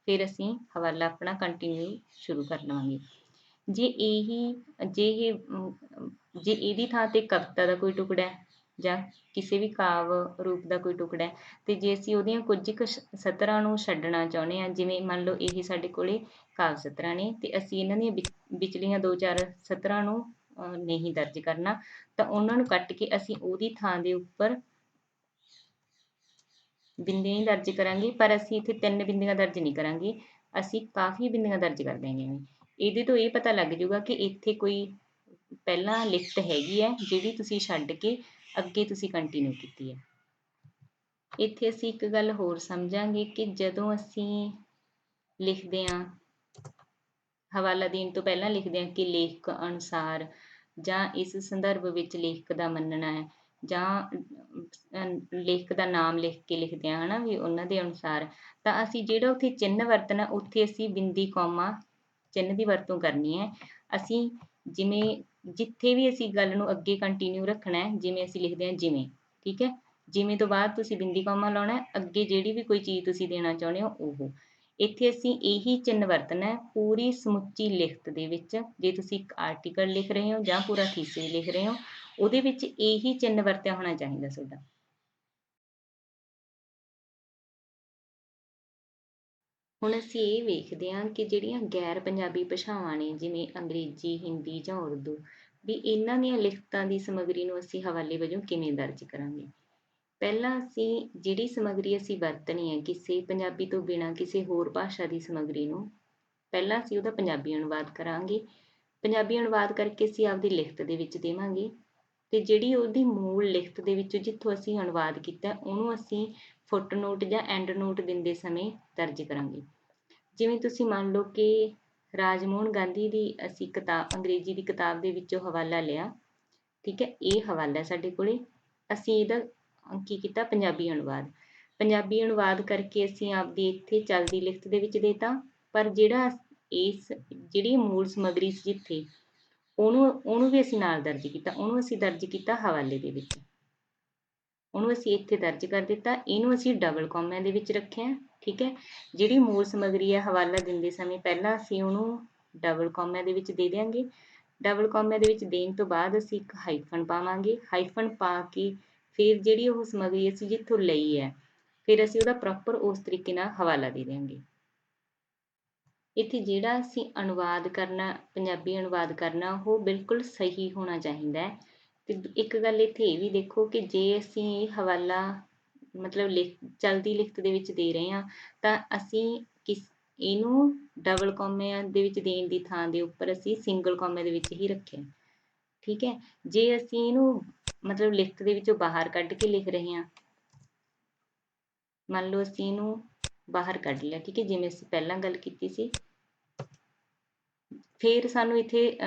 ਫਿਰ ਅਸੀਂ ਹਵਾਲਾ ਆਪਣਾ ਕੰਟੀਨਿਊ ਸ਼ੁਰੂ ਕਰ ਲਵਾਂਗੇ। ਜੇ ਇਹਦੀ ਥਾਂ ਤੇ ਕਵਿਤਾ ਦਾ ਕੋਈ ਟੁਕੜਾ ਹੈ ਜਾਂ ਕਿਸੇ ਵੀ ਕਾਵ ਰੂਪ ਦਾ ਕੋਈ ਟੁਕੜਾ ਹੈ ਤੇ ਜੇ ਅਸੀਂ ਉਹਦੀਆਂ ਕੁਝ ਕੁ ਸਤਰਾਂ ਨੂੰ ਛੱਡਣਾ ਚਾਹੁੰਦੇ ਹਾਂ, ਜਿਵੇਂ ਮੰਨ ਲਓ ਇਹ ਸਾਡੇ ਕੋਲੇ ਕਾਵ ਸਤਰਾਂ ਨੇ ਤੇ ਅਸੀਂ ਇਹਨਾਂ ਦੀਆਂ ਵਿਚਲੀਆਂ 2-4 ਸਤਰਾਂ ਨੂੰ ਨਹੀਂ ਦਰਜ ਕਰਨਾ, ਤਾਂ ਉਹਨਾਂ ਨੂੰ ਕੱਟ ਕੇ ਅਸੀਂ ਉਹਦੀ ਥਾਂ ਦੇ ਉੱਪਰ ਬਿੰਦੀਆਂ ਹੀ ਦਰਜ ਕਰਾਂਗੇ। ਪਰ ਅਸੀਂ ਇੱਥੇ 3 ਬਿੰਦੀਆਂ ਦਰਜ ਨਹੀਂ ਕਰਾਂਗੇ, ਅਸੀਂ ਕਾਫੀ ਬਿੰਦੀਆਂ ਦਰਜ ਕਰ ਦੇਵਾਂਗੇ। ਇਹਦੇ ਤੋਂ ਇਹ ਪਤਾ ਲੱਗ ਜਾਊਗਾ ਕਿ ਇੱਥੇ ਕੋਈ ਪਹਿਲਾਂ ਲਿਖਤ ਹੈਗੀ ਹੈ ਜਿਹੜੀ ਤੁਸੀਂ ਛੱਡ ਕੇ ਅੱਗੇ ਤੁਸੀਂ ਕੰਟੀਨਿਊ ਕੀਤੀ ਹੈ। ਇੱਥੇ ਅਸੀਂ ਇੱਕ ਗੱਲ ਹੋਰ ਸਮਝਾਂਗੇ ਕਿ ਜਦੋਂ ਅਸੀਂ ਲਿਖਦੇ ਹਾਂ, ਹਵਾਲਾ ਦੇਣ ਤੋਂ ਪਹਿਲਾਂ ਲਿਖਦੇ ਹਾਂ ਕਿ ਲੇਖਕ ਅਨੁਸਾਰ ਜਾਂ ਇਸ ਸੰਦਰਭ ਵਿੱਚ ਲੇਖਕ ਦਾ ਮੰਨਣਾ ਹੈ, ਜਾਂ ਲੇਖਕ ਦਾ ਨਾਮ ਲਿਖ ਕੇ ਲਿਖਦੇ ਹਾਂ, ਹੈ ਨਾ, ਵੀ ਉਹਨਾਂ ਦੇ ਅਨੁਸਾਰ, ਤਾਂ ਅਸੀਂ ਜਿਹੜਾ ਉੱਥੇ ਚਿੰਨ੍ਹ ਵਰਤਣਾ ਉੱਥੇ ਅਸੀਂ ਬਿੰਦੀ ਕੌਮਾ ਚਿੰਨ੍ਹ ਦੀ ਵਰਤੋਂ ਕਰਨੀ ਹੈ। ਅਸੀਂ ਜਿਵੇਂ ਜਿੱਥੇ ਵੀ ਅਸੀਂ ਗੱਲ ਨੂੰ ਅੱਗੇ ਕੰਟੀਨਿਊ ਰੱਖਣਾ ਹੈ, ਜਿਵੇਂ ਅਸੀਂ ਲਿਖਦੇ ਹਾਂ ਜਿਵੇਂ, ਠੀਕ ਹੈ, ਜਿਵੇਂ ਤੋਂ ਬਾਅਦ ਤੁਸੀਂ ਬਿੰਦੀ ਕੌਮਾ ਲਾਉਣਾ, ਅੱਗੇ ਜਿਹੜੀ ਵੀ ਕੋਈ ਚੀਜ਼ ਤੁਸੀਂ ਦੇਣਾ ਚਾਹੁੰਦੇ ਹੋ ਉਹ। ਇੱਥੇ ਅਸੀਂ ਇਹੀ ਚਿੰਨ੍ਹ ਵਰਤਣਾ ਪੂਰੀ ਸਮੁੱਚੀ ਲਿਖਤ ਦੇ ਵਿੱਚ। ਜੇ ਤੁਸੀਂ ਇੱਕ ਆਰਟੀਕਲ ਲਿਖ ਰਹੇ ਹੋ ਜਾਂ ਪੂਰਾ ਥੀਸਿਸ ਲਿਖ ਰਹੇ ਹੋ ਉਹਦੇ ਵਿੱਚ ਇਹੀ ਚਿੰਨ੍ਹ ਵਰਤਿਆ ਹੋਣਾ ਚਾਹੀਦਾ ਤੁਹਾਡਾ। ਹੁਣ ਅਸੀਂ ਇਹ ਵੇਖਦੇ ਹਾਂ ਕਿ ਜਿਹੜੀਆਂ ਗੈਰ ਪੰਜਾਬੀ ਭਾਸ਼ਾਵਾਂ ਨੇ ਜਿਵੇਂ ਅੰਗਰੇਜ਼ੀ, ਹਿੰਦੀ ਜਾਂ ਉਰਦੂ, ਵੀ ਇਹਨਾਂ ਦੀਆਂ ਲਿਖਤਾਂ ਦੀ ਸਮੱਗਰੀ ਨੂੰ ਅਸੀਂ ਹਵਾਲੇ ਵਜੋਂ ਕਿਵੇਂ ਦਰਜ ਕਰਾਂਗੇ। ਪਹਿਲਾਂ ਅਸੀਂ ਜਿਹੜੀ ਸਮੱਗਰੀ ਅਸੀਂ ਵਰਤਣੀ ਹੈ ਕਿਸੇ ਪੰਜਾਬੀ ਤੋਂ ਬਿਨਾਂ ਕਿਸੇ ਹੋਰ ਭਾਸ਼ਾ ਦੀ ਸਮੱਗਰੀ ਨੂੰ, ਪਹਿਲਾਂ ਅਸੀਂ ਉਹਦਾ ਪੰਜਾਬੀ ਅਨੁਵਾਦ ਕਰਾਂਗੇ। ਪੰਜਾਬੀ ਅਨੁਵਾਦ ਕਰਕੇ ਅਸੀਂ ਆਪਦੀ ਲਿਖਤ ਦੇ ਵਿੱਚ ਦੇਵਾਂਗੇ ਤੇ ਜਿਹੜੀ ਉਹਦੀ ਮੂਲ ਲਿਖਤ ਦੇ ਵਿੱਚੋਂ ਜਿੱਥੋਂ ਅਸੀਂ ਅਨੁਵਾਦ ਕੀਤਾ ਉਹਨੂੰ ਅਸੀਂ ਫੁੱਟਨੋਟ ਜਾਂ ਐਂਡ ਨੋਟ ਦਿੰਦੇ ਸਮੇਂ ਦਰਜ ਕਰਾਂਗੇ। ਜਿਵੇਂ ਤੁਸੀਂ ਮੰਨ ਲਓ ਕਿ ਰਾਜਮੋਹਨ ਗਾਂਧੀ ਦੀ ਅਸੀਂ ਕਿਤਾਬ ਅੰਗਰੇਜ਼ੀ ਦੀ ਕਿਤਾਬ ਦੇ ਵਿੱਚੋਂ ਹਵਾਲਾ ਲਿਆ, ਠੀਕ ਹੈ, ਇਹ ਹਵਾਲਾ ਸਾਡੇ ਕੋਲੇ, ਅਸੀਂ ਇਹਦਾ ਕੀ ਕੀਤਾ ਪੰਜਾਬੀ ਅਨੁਵਾਦ ਕਰਕੇ ਅਸੀਂ ਆਪਦੀ ਇੱਥੇ ਚੱਲਦੀ ਲਿਖਤ ਦੇ ਵਿੱਚ ਦੇਤਾ। ਪਰ ਜਿਹੜੀ ਮੂਲ ਸਮੱਗਰੀ ਸੀ ਜਿੱਥੇ ਉਹਨੂੰ ਵੀ ਅਸੀਂ ਨਾਲ ਦਰਜ ਕੀਤਾ, ਉਹਨੂੰ ਅਸੀਂ ਦਰਜ ਕੀਤਾ ਹਵਾਲੇ ਦੇ ਵਿੱਚ। ਉਹਨੂੰ ਅਸੀਂ ਇੱਥੇ ਦਰਜ ਕਰ ਦਿੱਤਾ। ਇਹਨੂੰ ਅਸੀਂ ਡਬਲ ਕੌਮਿਆਂ ਦੇ ਵਿੱਚ ਰੱਖਿਆ, ਠੀਕ ਹੈ। ਜਿਹੜੀ ਮੂਲ ਸਮੱਗਰੀ ਹੈ ਹਵਾਲਾ ਦਿੰਦੇ ਸਮੇਂ ਪਹਿਲਾਂ ਅਸੀਂ ਉਹਨੂੰ ਡਬਲ ਕੌਮਿਆਂ ਦੇ ਵਿੱਚ ਦੇ ਦਿਆਂਗੇ। ਡਬਲ ਕੌਮਿਆਂ ਦੇ ਵਿੱਚ ਦੇਣ ਤੋਂ ਬਾਅਦ ਅਸੀਂ ਇੱਕ ਹਾਈਫਨ ਪਾਵਾਂਗੇ। ਹਾਈਫਨ ਪਾ ਕੇ ਫਿਰ ਜਿਹੜੀ ਉਹ ਸਮੱਗਰੀ ਅਸੀਂ ਜਿੱਥੋਂ ਲਈ ਹੈ, ਫਿਰ ਅਸੀਂ ਉਹਦਾ ਪ੍ਰੋਪਰ ਉਸ ਤਰੀਕੇ ਨਾਲ ਹਵਾਲਾ ਦੇ ਦਿਆਂਗੇ। ਇੱਥੇ ਜਿਹੜਾ ਅਸੀਂ ਅਨੁਵਾਦ ਕਰਨਾ, ਪੰਜਾਬੀ ਅਨੁਵਾਦ ਕਰਨਾ, ਉਹ ਬਿਲਕੁਲ ਸਹੀ ਹੋਣਾ ਚਾਹੀਦਾ ਹੈ। ਤੇ ਇੱਕ ਗੱਲ ਇੱਥੇ ਇਹ ਵੀ ਦੇਖੋ ਕਿ ਜੇ ਅਸੀਂ ਇਹ ਹਵਾਲਾ ਮਤਲਬ ਚਲਦੀ ਲਿਖਤ ਦੇ ਵਿੱਚ ਦੇ ਰਹੇ ਹਾਂ, ਤਾਂ ਅਸੀਂ ਇਹਨੂੰ ਡਬਲ ਕੌਮਿਆਂ ਦੇ ਵਿੱਚ ਦੇਣ ਦੀ ਥਾਂ ਦੇ ਉੱਪਰ ਅਸੀਂ ਸਿੰਗਲ ਕੌਮੇ ਦੇ ਵਿੱਚ ਹੀ ਰੱਖਿਆ, ਠੀਕ ਹੈ। ਜੇ ਅਸੀਂ ਇਹਨੂੰ ਮਤਲਬ ਲਿਖਤ ਦੇ ਵਿੱਚੋਂ ਬਾਹਰ ਕੱਢ ਕੇ ਲਿਖ ਰਹੇ ਹਾਂ, ਮੰਨ ਲਓ ਅਸੀਂ ਇਹਨੂੰ ਬਾਹਰ ਕੱਢ ਲਿਆ, ਠੀਕ ਹੈ, ਜਿਵੇਂ ਅਸੀਂ ਪਹਿਲਾਂ ਗੱਲ ਕੀਤੀ ਸੀ, ਫਿਰ ਸਾਨੂੰ ਇੱਥੇ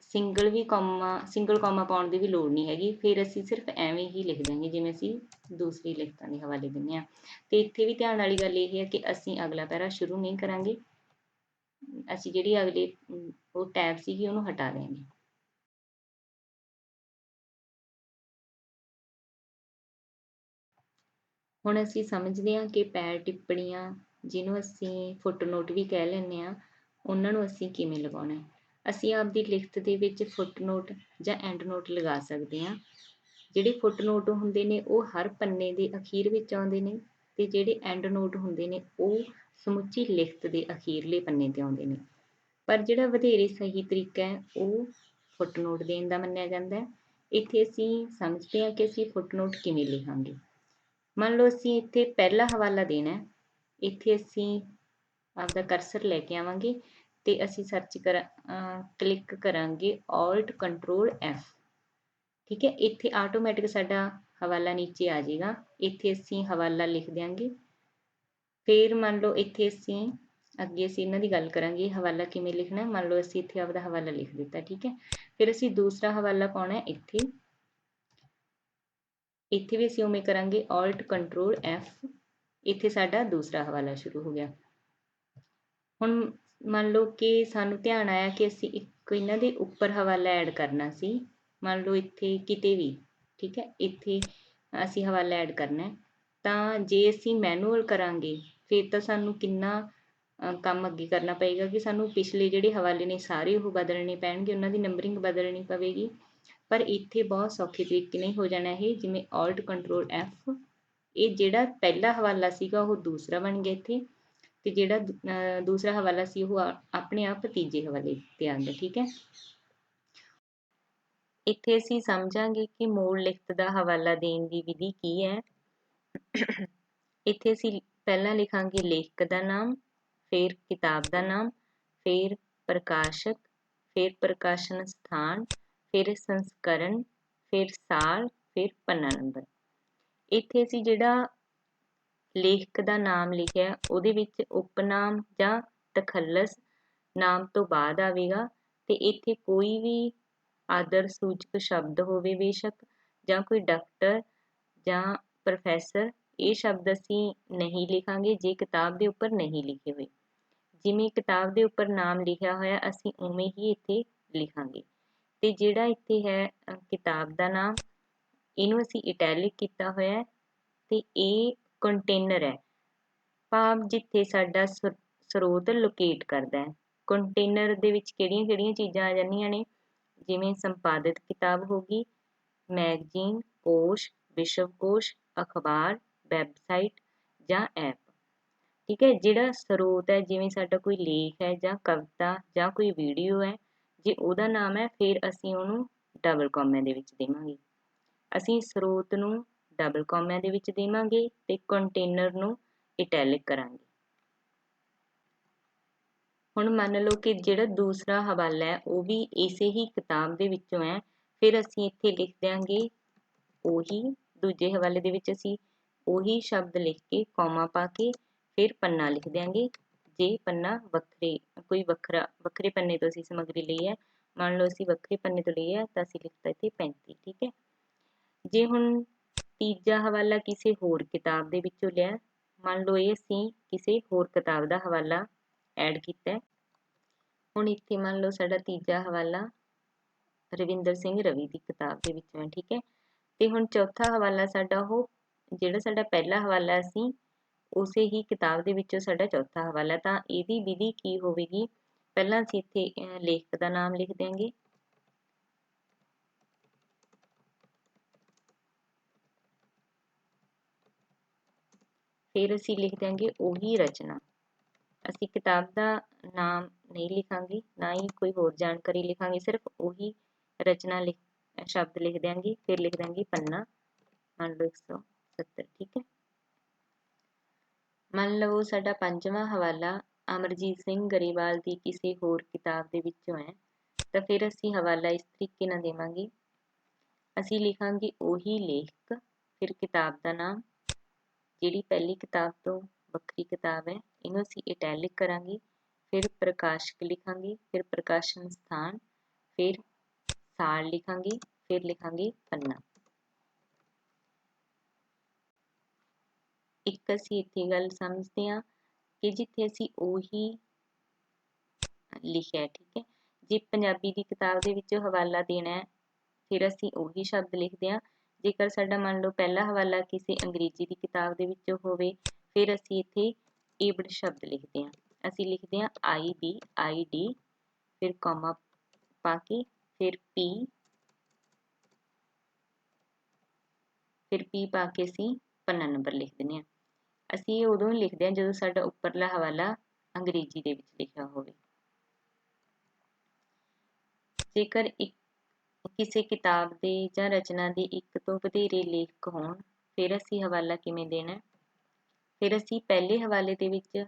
ਸਿੰਗਲ ਕੌਮਾ ਪਾਉਣ ਦੀ ਵੀ ਲੋੜ ਨਹੀਂ ਹੈਗੀ। ਫਿਰ ਅਸੀਂ ਸਿਰਫ ਐਵੇਂ ਹੀ ਲਿਖ ਦਿਆਂਗੇ ਜਿਵੇਂ ਅਸੀਂ ਦੂਸਰੀ ਲਿਖਤਾਂ ਦੇ ਹਵਾਲੇ ਦਿੰਦੇ ਹਾਂ। ਤੇ ਇੱਥੇ ਵੀ ਧਿਆਨ ਵਾਲੀ ਗੱਲ ਇਹ ਹੈ ਕਿ ਅਸੀਂ ਅਗਲਾ ਪੈਰਾ ਸ਼ੁਰੂ ਨਹੀਂ ਕਰਾਂਗੇ, ਅਸੀਂ ਜਿਹੜੀ ਅਗਲੀ ਉਹ ਟੈਬ ਸੀਗੀ ਉਹਨੂੰ ਹਟਾ ਦੇਵਾਂਗੇ। ਹੁਣ ਅਸੀਂ ਸਮਝਦੇ ਹਾਂ ਕਿ ਪੈਰ ਟਿੱਪਣੀਆਂ, ਜਿਹਨੂੰ ਅਸੀਂ ਫੁੱਟਨੋਟ ਵੀ ਕਹਿ ਲੈਂਦੇ ਹਾਂ, ਉਹਨਾਂ ਨੂੰ ਅਸੀਂ ਕਿਵੇਂ ਲਗਾਉਣਾ ਹੈ। ਅਸੀਂ ਆਪਦੀ ਲਿਖਤ ਦੇ ਵਿੱਚ ਫੁੱਟਨੋਟ ਜਾਂ ਐਂਡ ਨੋਟ ਲਗਾ ਸਕਦੇ ਹਾਂ। ਜਿਹੜੇ ਫੁੱਟਨੋਟ ਹੁੰਦੇ ਨੇ ਉਹ ਹਰ ਪੰਨੇ ਦੇ ਅਖੀਰ ਵਿੱਚ ਆਉਂਦੇ ਨੇ, ਤੇ ਜਿਹੜੇ ਐਂਡ ਨੋਟ ਹੁੰਦੇ ਨੇ ਉਹ ਸਮੁੱਚੀ ਲਿਖਤ ਦੇ ਅਖੀਰਲੇ ਪੰਨੇ ਤੇ ਆਉਂਦੇ ਨੇ। ਪਰ ਜਿਹੜਾ ਵਧੇਰੇ ਸਹੀ ਤਰੀਕਾ ਹੈ ਉਹ ਫੁੱਟਨੋਟ ਦੇਣ ਦਾ ਮੰਨਿਆ ਜਾਂਦਾ ਹੈ। ਇੱਥੇ ਅਸੀਂ ਸਮਝਦੇ ਹਾਂ ਕਿ ਅਸੀਂ ਫੁੱਟਨੋਟ ਕਿਵੇਂ ਲਿਖਾਂਗੇ। ਮੰਨ ਲਓ ਅਸੀਂ ਇੱਥੇ ਪਹਿਲਾ ਹਵਾਲਾ ਦੇਣਾ, ਇੱਥੇ ਅਸੀਂ ਆਪਦਾ ਕਰਸਰ ਲੈ ਕੇ ਆਵਾਂਗੇ ਤੇ ਅਸੀਂ ਕਲਿੱਕ ਕਰਾਂਗੇ Alt Control F, ਠੀਕ ਹੈ। ਇੱਥੇ ਆਟੋਮੈਟਿਕ ਸਾਡਾ ਹਵਾਲਾ ਨੀਚੇ ਆ ਜਾਏਗਾ। ਇੱਥੇ ਅਸੀਂ ਹਵਾਲਾ ਲਿਖ ਦਿਆਂਗੇ। ਫਿਰ ਮੰਨ ਲਓ ਇੱਥੇ ਅੱਗੇ ਅਸੀਂ ਇਹਨਾਂ ਦੀ ਗੱਲ ਕਰਾਂਗੇ ਹਵਾਲਾ ਕਿਵੇਂ ਲਿਖਣਾ। ਮੰਨ ਲਓ ਅਸੀਂ ਇੱਥੇ ਆਪਦਾ ਹਵਾਲਾ ਲਿਖ ਦਿੱਤਾ, ਠੀਕ ਹੈ। ਫਿਰ ਅਸੀਂ ਦੂਸਰਾ ਹਵਾਲਾ ਪਾਉਣਾ ਇੱਥੇ ਵੀ ਅਸੀਂ ਉਵੇਂ ਕਰਾਂਗੇ Alt Control F, ਇੱਥੇ ਸਾਡਾ ਦੂਸਰਾ ਹਵਾਲਾ ਸ਼ੁਰੂ ਹੋ ਗਿਆ। ਹੁਣ ਮੰਨ ਲਓ ਕਿ ਸਾਨੂੰ ਧਿਆਨ ਆਇਆ ਕਿ ਅਸੀਂ ਇੱਕ ਇਹਨਾਂ ਦੇ ਉੱਪਰ ਹਵਾਲਾ ਐਡ ਕਰਨਾ ਸੀ। ਮੰਨ ਲਓ ਇੱਥੇ ਕਿਤੇ ਵੀ, ਠੀਕ ਹੈ, ਇੱਥੇ ਅਸੀਂ ਹਵਾਲਾ ਐਡ ਕਰਨਾ, ਤਾਂ ਜੇ ਅਸੀਂ ਮੈਨੂਅਲ ਕਰਾਂਗੇ ਫਿਰ ਤਾਂ ਸਾਨੂੰ ਕਿੰਨਾ ਕੰਮ ਅੱਗੇ ਕਰਨਾ ਪਏਗਾ ਕਿ ਸਾਨੂੰ ਪਿਛਲੇ ਜਿਹੜੇ ਹਵਾਲੇ ਨੇ ਸਾਰੇ ਉਹ ਬਦਲਣੇ ਪੈਣਗੇ, ਉਹਨਾਂ ਦੀ ਨੰਬਰਿੰਗ ਬਦਲਣੀ ਪਵੇਗੀ। ਪਰ ਇੱਥੇ ਬਹੁਤ ਸੌਖੇ ਤਰੀਕੇ ਨਾਲ ਹੋ ਜਾਣਾ ਇਹ, ਜਿਵੇਂ Alt Control F, ਇਹ ਜਿਹੜਾ ਪਹਿਲਾ ਹਵਾਲਾ ਸੀਗਾ ਉਹ ਦੂਸਰਾ ਬਣ ਗਿਆ ਇੱਥੇ, ਤੇ ਜਿਹੜਾ ਦੂਸਰਾ ਹਵਾਲਾ ਸੀ ਉਹ ਆਪਣੇ ਆਪ ਤੀਜੇ ਹਵਾਲੇ ਤੇ ਆ ਗਿਆ, ਠੀਕ ਹੈ। ਇੱਥੇ ਅਸੀਂ ਸਮਝਾਂਗੇ ਕਿ ਮੂਲ ਲਿਖਤ ਦਾ ਹਵਾਲਾ ਦੇਣ ਦੀ ਵਿਧੀ ਕੀ ਹੈ। ਇੱਥੇ ਅਸੀਂ ਪਹਿਲਾਂ ਲਿਖਾਂਗੇ ਲੇਖਕ ਦਾ ਨਾਮ, ਫਿਰ ਕਿਤਾਬ ਦਾ ਨਾਮ, ਫਿਰ ਪ੍ਰਕਾਸ਼ਕ, ਫਿਰ ਪ੍ਰਕਾਸ਼ਨ ਸਥਾਨ, ਫਿਰ ਸੰਸਕਰਨ, ਫਿਰ ਸਾਲ, ਫਿਰ ਪੰਨਾ ਨੰਬਰ। ਇੱਥੇ ਅਸੀਂ ਜਿਹੜਾ ਲੇਖਕ ਦਾ ਨਾਮ ਲਿਖਿਆ ਉਹਦੇ ਵਿੱਚ ਉਪਨਾਮ ਜਾਂ ਤਖੱਲਸ ਨਾਮ ਤੋਂ ਬਾਅਦ ਆਵੇਗਾ, ਤੇ ਇੱਥੇ ਕੋਈ ਵੀ ਆਦਰ ਸੂਚਕ ਸ਼ਬਦ ਹੋਵੇ ਬੇਸ਼ੱਕ, ਜਾਂ ਕੋਈ ਡਾਕਟਰ ਜਾਂ ਪ੍ਰੋਫੈਸਰ, ਇਹ ਸ਼ਬਦ ਅਸੀਂ ਨਹੀਂ ਲਿਖਾਂਗੇ ਜੇ ਕਿਤਾਬ ਦੇ ਉੱਪਰ ਨਹੀਂ ਲਿਖੇ ਹੋਏ। ਜਿਵੇਂ ਕਿਤਾਬ ਦੇ ਉੱਪਰ ਨਾਮ ਲਿਖਿਆ ਹੋਇਆ ਅਸੀਂ ਉਵੇਂ ਹੀ ਇੱਥੇ ਲਿਖਾਂਗੇ। ਤੇ ਜਿਹੜਾ ਇੱਥੇ ਹੈ ਕਿਤਾਬ ਦਾ ਨਾਮ, ਇਹਨੂੰ ਅਸੀਂ ਇਟੈਲਿਕ ਕੀਤਾ ਹੋਇਆ, ਤੇ ਇਹ ਕੰਟੇਨਰ ਹੈ, ਭਾਵ ਜਿੱਥੇ ਸਾਡਾ ਸਰੋਤ ਲੋਕੇਟ ਕਰਦਾ ਹੈ। ਕੰਟੇਨਰ ਦੇ ਵਿੱਚ ਕਿਹੜੀਆਂ ਚੀਜ਼ਾਂ ਆ ਜਾਂਦੀਆਂ ਨੇ, ਜਿਵੇਂ ਸੰਪਾਦਿਤ ਕਿਤਾਬ ਹੋ ਗਈ, ਮੈਗਜ਼ੀਨ, ਕੋਸ਼, ਵਿਸ਼ਵਕੋਸ਼, ਅਖਬਾਰ, ਵੈਬਸਾਈਟ ਜਾਂ ਐਪ, ਠੀਕ ਹੈ। ਜਿਹੜਾ ਸਰੋਤ ਹੈ, ਜਿਵੇਂ ਸਾਡਾ ਕੋਈ ਲੇਖ ਹੈ ਜਾਂ ਕਵਿਤਾ ਜਾਂ ਕੋਈ ਵੀਡੀਓ ਹੈ, ਜੇ ਉਹਦਾ ਨਾਮ ਹੈ ਫਿਰ ਅਸੀਂ ਉਹਨੂੰ ਡਬਲ ਕੌਮਿਆਂ ਦੇ ਵਿੱਚ ਦੇਵਾਂਗੇ। ਅਸੀਂ ਸਰੋਤ ਨੂੰ ਡਬਲ ਕੌਮਿਆਂ ਦੇ ਵਿੱਚ ਦੇਵਾਂਗੇ ਤੇ ਕੰਟੇਨਰ ਨੂੰ ਇਟੈਲਿਕ ਕਰਾਂਗੇ। ਹੁਣ ਮੰਨ ਲਓ ਕਿ ਜਿਹੜਾ ਦੂਸਰਾ ਹਵਾਲਾ ਹੈ ਉਹ ਵੀ ਇਸੇ ਹੀ ਕਿਤਾਬ ਦੇ ਵਿੱਚੋਂ ਹੈ, ਫਿਰ ਅਸੀਂ ਇੱਥੇ ਲਿਖ ਦਿਆਂਗੇ ਉਹੀ, ਦੂਜੇ ਹਵਾਲੇ ਦੇ ਵਿੱਚ ਅਸੀਂ ਉਹੀ ਸ਼ਬਦ ਲਿਖ ਕੇ ਕੌਮਾ ਪਾ ਕੇ ਫਿਰ ਪੰਨਾ ਲਿਖ ਦਿਆਂਗੇ। ਜੇ ਪੰਨਾ ਵੱਖਰੇ ਪੰਨੇ ਤੋਂ ਅਸੀਂ ਸਮੱਗਰੀ ਲਈ ਹੈ, ਮੰਨ ਲਓ ਅਸੀਂ ਵੱਖਰੇ ਪੰਨੇ ਤੋਂ ਲਈ ਹੈ ਤਾਂ ਅਸੀਂ ਲਿਖਤਾ ਇੱਥੇ 35, ਠੀਕ ਹੈ। ਜੇ ਹੁਣ ਤੀਜਾ ਹਵਾਲਾ ਕਿਸੇ ਹੋਰ ਕਿਤਾਬ ਦੇ ਵਿੱਚੋਂ ਲਿਆ, ਮੰਨ ਲਓ ਇਹ ਅਸੀਂ ਕਿਸੇ ਹੋਰ ਕਿਤਾਬ ਦਾ ਹਵਾਲਾ ਐਡ ਕੀਤਾ। ਹੁਣ ਇੱਥੇ ਮੰਨ ਲਓ ਸਾਡਾ ਤੀਜਾ ਹਵਾਲਾ ਰਵਿੰਦਰ ਸਿੰਘ ਰਵੀ ਦੀ ਕਿਤਾਬ ਦੇ ਵਿੱਚੋਂ ਹੈ, ਠੀਕ ਹੈ। ਤੇ ਹੁਣ ਚੌਥਾ ਹਵਾਲਾ ਸਾਡਾ ਉਹ ਜਿਹੜਾ ਸਾਡਾ ਪਹਿਲਾ ਹਵਾਲਾ ਸੀ ਉਸੇ ਹੀ ਕਿਤਾਬ ਦੇ ਵਿੱਚੋਂ ਸਾਡਾ ਚੌਥਾ ਹਵਾਲਾ। ਤਾਂ ਇਹਦੀ ਵਿਧੀ ਕੀ ਹੋਵੇਗੀ, ਪਹਿਲਾਂ ਅਸੀਂ ਇੱਥੇ ਲੇਖਕ ਦਾ ਨਾਮ ਲਿਖ ਦਿਆਂਗੇ, ਫਿਰ ਅਸੀਂ ਲਿਖ ਦਿਆਂਗੇ ਉਹੀ ਰਚਨਾ। ਅਸੀਂ ਕਿਤਾਬ ਦਾ ਨਾਮ ਨਹੀਂ ਲਿਖਾਂਗੇ, ਨਾ ਹੀ ਕੋਈ ਹੋਰ ਜਾਣਕਾਰੀ ਲਿਖਾਂਗੇ, ਸਿਰਫ ਉਹੀ ਰਚਨਾ ਸ਼ਬਦ ਲਿਖ ਦਿਆਂਗੇ। ਫਿਰ ਲਿਖ ਦਿਆਂਗੇ ਪੰਨਾ, ਮੰਨ ਲਓ 170। ਠੀਕ ਹੈ। ਮੰਨ ਲਓ ਸਾਡਾ ਪੰਜਵਾਂ ਹਵਾਲਾ ਅਮਰਜੀਤ ਸਿੰਘ ਗਰੇਵਾਲ ਦੀ ਕਿਸੇ ਹੋਰ ਕਿਤਾਬ ਦੇ ਵਿੱਚੋਂ ਹੈ, ਤਾਂ ਫਿਰ ਅਸੀਂ ਹਵਾਲਾ ਇਸ ਤਰੀਕੇ ਨਾਲ ਦੇਵਾਂਗੇ। ਅਸੀਂ ਲਿਖਾਂਗੇ ਉਹੀ ਲੇਖਕ, ਫਿਰ ਕਿਤਾਬ ਦਾ ਨਾਮ, ਜਿਹੜੀ ਪਹਿਲੀ ਕਿਤਾਬ ਤੋਂ ਵੱਖਰੀ ਕਿਤਾਬ ਹੈ ਇਹਨੂੰ ਅਸੀਂ ਇਟੈਲਿਕ ਕਰਾਂਗੇ, ਫਿਰ ਪ੍ਰਕਾਸ਼ਕ ਲਿਖਾਂਗੇ, ਫਿਰ ਪ੍ਰਕਾਸ਼ਨ ਸਥਾਨ, ਫਿਰ ਸਾਲ ਲਿਖਾਂਗੇ, ਫਿਰ ਲਿਖਾਂਗੇ ਪੰਨਾ। ਇੱਕ ਅਸੀਂ ਇੱਥੇ ਗੱਲ ਸਮਝਦੇ ਹਾਂ ਕਿ ਜਿੱਥੇ ਅਸੀਂ ਉਹੀ ਲਿਖਿਆ, ਠੀਕ ਹੈ, ਜੇ ਪੰਜਾਬੀ ਦੀ ਕਿਤਾਬ ਦੇ ਵਿੱਚੋਂ ਹਵਾਲਾ ਦੇਣਾ ਹੈ ਫਿਰ ਅਸੀਂ ਉਹੀ ਸ਼ਬਦ ਲਿਖਦੇ ਹਾਂ। ਜੇਕਰ ਸਾਡਾ ਮੰਨ ਲਓ ਪਹਿਲਾ ਹਵਾਲਾ ਕਿਸੇ ਅੰਗਰੇਜ਼ੀ ਦੀ ਕਿਤਾਬ ਦੇ ਵਿੱਚੋਂ ਹੋਵੇ ਫਿਰ ਅਸੀਂ ਇੱਥੇ ਏਬਡ ਸ਼ਬਦ ਲਿਖਦੇ ਹਾਂ। ਅਸੀਂ ਲਿਖਦੇ ਹਾਂ ID, ਫਿਰ ਕੌਮਾ ਪਾ ਕੇ, ਫਿਰ P ਪਾ ਕੇ ਅਸੀਂ ਪੰਨਾ ਨੰਬਰ ਲਿਖ ਦਿੰਦੇ ਹਾਂ। ਅਸੀਂ ਇਹ ਉਦੋਂ ਲਿਖਦੇ ਹਾਂ ਜਦੋਂ ਸਾਡਾ ਉੱਪਰਲਾ ਹਵਾਲਾ ਅੰਗਰੇਜ਼ੀ ਦੇ ਵਿੱਚ ਲਿਖਿਆ ਹੋਵੇ। ਜੇਕਰ ਕਿਸੇ ਕਿਤਾਬ ਦੇ ਜਾਂ ਰਚਨਾ ਦੇ ਇੱਕ ਤੋਂ ਵਧੇਰੇ ਲੇਖਕ ਹੋਣ ਫਿਰ ਅਸੀਂ ਹਵਾਲਾ ਕਿਵੇਂ ਦੇਣਾ, ਫਿਰ ਅਸੀਂ ਪਹਿਲੇ ਹਵਾਲੇ ਦੇ ਵਿੱਚ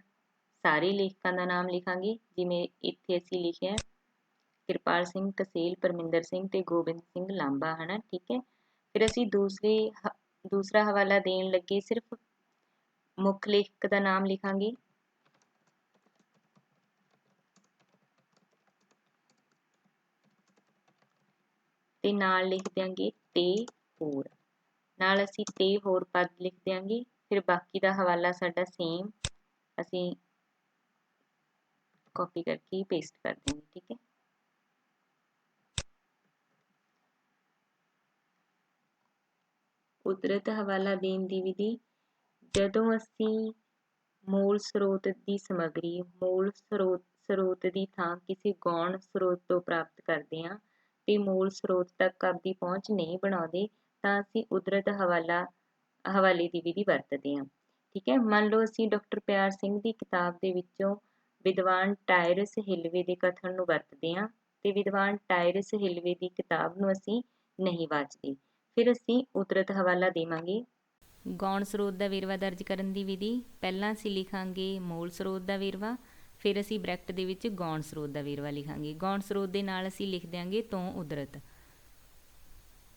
ਸਾਰੇ ਲੇਖਕਾਂ ਦਾ ਨਾਮ ਲਿਖਾਂਗੇ, ਜਿਵੇਂ ਇੱਥੇ ਅਸੀਂ ਲਿਖਿਆ ਕਿਰਪਾਲ ਸਿੰਘ ਕਸੇਲ, ਪਰਮਿੰਦਰ ਸਿੰਘ ਤੇ ਗੋਬਿੰਦ ਸਿੰਘ ਲਾਂਬਾ, ਹਨਾ, ਠੀਕ ਹੈ। ਫਿਰ ਅਸੀਂ ਦੂਸਰਾ ਹਵਾਲਾ ਦੇਣ ਲੱਗੇ ਸਿਰਫ ਮੁੱਖ ਲੇਖਕ ਦਾ ਨਾਮ ਲਿਖਾਂਗੇ, ਤੇ ਨਾਲ ਲਿਖ ਦਿਆਂਗੇ ਤੇ ਹੋਰ, ਨਾਲ ਅਸੀਂ ਤੇ ਹੋਰ ਪਦ ਲਿਖ ਦਿਆਂਗੇ। ਫਿਰ ਬਾਕੀ ਦਾ ਹਵਾਲਾ ਸਾਡਾ ਸੇਮ ਅਸੀਂ ਕਾਪੀ ਕਰਕੇ ਪੇਸਟ ਕਰ ਦੇंगे, ਠੀਕ ਹੈ। ਉਦਰਤ ਹਵਾਲਾ ਦੇਣ ਦੀ ਵਿਧੀ, ਜਦੋਂ ਅਸੀਂ ਮੂਲ ਸਰੋਤ ਦੀ ਸਮੱਗਰੀ ਮੂਲ ਸਰੋਤ ਦੀ ਥਾਂ ਕਿਸੇ ਗੌਣ ਸਰੋਤ ਤੋਂ ਪ੍ਰਾਪਤ ਕਰਦੇ ਹਾਂ ਤੇ ਮੂਲ ਸਰੋਤ ਤੱਕ ਆਪਦੀ ਪਹੁੰਚ ਨਹੀਂ ਬਣਾਉਂਦੇ ਤਾਂ ਅਸੀਂ ਉਦਰਤ ਹਵਾਲੇ ਦੀ ਵਿਧੀ ਵਰਤਦੇ ਹਾਂ, ਠੀਕ ਹੈ। ਮੰਨ ਲਓ ਅਸੀਂ ਡਾਕਟਰ ਪਿਆਰ ਸਿੰਘ ਦੀ ਕਿਤਾਬ ਦੇ ਵਿੱਚੋਂ ਵਿਦਵਾਨ ਟਾਇਰਸ ਹਿਲਵੇ ਦੇ ਕਥਨ ਨੂੰ ਵਰਤਦੇ ਹਾਂ ਤੇ ਵਿਦਵਾਨ ਟਾਇਰਸ ਹਿਲਵੇ ਦੀ ਕਿਤਾਬ ਨੂੰ ਅਸੀਂ ਨਹੀਂ ਵਾਚਦੇ, ਫਿਰ ਅਸੀਂ ਉਦਰਤ ਹਵਾਲਾ ਦੇਵਾਂਗੇ। ਗੌਣ ਸਰੋਤ ਦਾ ਵੇਰਵਾ ਦਰਜ ਕਰਨ ਦੀ ਵਿਧੀ, ਪਹਿਲਾਂ ਅਸੀਂ ਲਿਖਾਂਗੇ ਮੂਲ ਸਰੋਤ ਦਾ ਵੇਰਵਾ, ਫਿਰ ਅਸੀਂ ਬ੍ਰੈਕਟ ਦੇ ਵਿੱਚ ਗੌਣ ਸਰੋਤ ਦਾ ਵੇਰਵਾ ਲਿਖਾਂਗੇ। ਗੌਣ ਸਰੋਤ ਦੇ ਨਾਲ ਅਸੀਂ ਲਿਖ ਦਿਆਂਗੇ ਤੋਂ ਉਦਰਤ।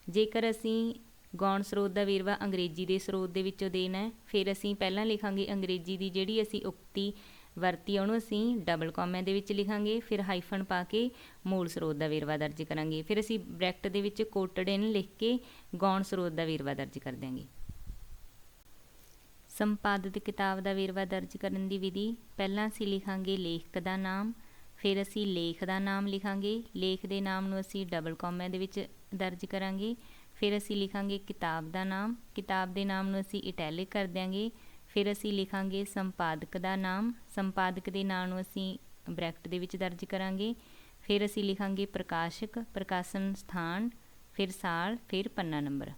ਜੇਕਰ ਅਸੀਂ ਗੌਣ ਸਰੋਤ ਦਾ ਵੇਰਵਾ ਅੰਗਰੇਜ਼ੀ ਦੇ ਸਰੋਤ ਦੇ ਵਿੱਚੋਂ ਦੇਣਾ ਹੈ ਫਿਰ ਅਸੀਂ ਪਹਿਲਾਂ ਲਿਖਾਂਗੇ ਅੰਗਰੇਜ਼ੀ ਦੀ ਜਿਹੜੀ ਅਸੀਂ ਉਕਤੀ ਵਰਤੀ ਉਹਨੂੰ ਅਸੀਂ ਡਬਲ ਕੌਮਿਆਂ ਦੇ ਵਿੱਚ ਲਿਖਾਂਗੇ, ਫਿਰ ਹਾਈਫਨ ਪਾ ਕੇ ਮੂਲ ਸਰੋਤ ਦਾ ਵੇਰਵਾ ਦਰਜ ਕਰਾਂਗੇ, ਫਿਰ ਅਸੀਂ ਬ੍ਰੈਕਟ ਦੇ ਵਿੱਚ ਕੋਟਡ ਇਨ ਲਿਖ ਕੇ ਗੌਣ ਸਰੋਤ ਦਾ ਵੇਰਵਾ ਦਰਜ ਕਰ ਦਿਆਂਗੇ। ਸੰਪਾਦਿਤ ਕਿਤਾਬ ਦਾ ਵੇਰਵਾ ਦਰਜ ਕਰਨ ਦੀ ਵਿਧੀ, ਪਹਿਲਾਂ ਅਸੀਂ ਲਿਖਾਂਗੇ ਲੇਖਕ ਦਾ ਨਾਮ, ਫਿਰ ਅਸੀਂ ਲੇਖ ਦਾ ਨਾਮ ਲਿਖਾਂਗੇ, ਲੇਖ ਦੇ ਨਾਮ ਨੂੰ ਅਸੀਂ ਡਬਲ ਕੌਮਿਆਂ ਦੇ ਵਿੱਚ ਦਰਜ ਕਰਾਂਗੇ, ਫਿਰ ਅਸੀਂ ਲਿਖਾਂਗੇ ਕਿਤਾਬ ਦਾ ਨਾਮ, ਕਿਤਾਬ ਦੇ ਨਾਮ ਨੂੰ ਅਸੀਂ ਇਟੈਲਿਕ ਕਰ ਦਿਆਂਗੇ, ਫਿਰ ਅਸੀਂ ਲਿਖਾਂਗੇ ਸੰਪਾਦਕ ਦਾ ਨਾਮ, ਸੰਪਾਦਕ ਦੇ ਨਾਮ ਨੂੰ ਅਸੀਂ ਬ੍ਰੈਕਟ ਦੇ ਵਿੱਚ ਦਰਜ ਕਰਾਂਗੇ, ਫਿਰ ਅਸੀਂ ਲਿਖਾਂਗੇ ਪ੍ਰਕਾਸ਼ਕ, ਪ੍ਰਕਾਸ਼ਨ ਸਥਾਨ, ਫਿਰ ਸਾਲ, ਫਿਰ ਪੰਨਾ ਨੰਬਰ।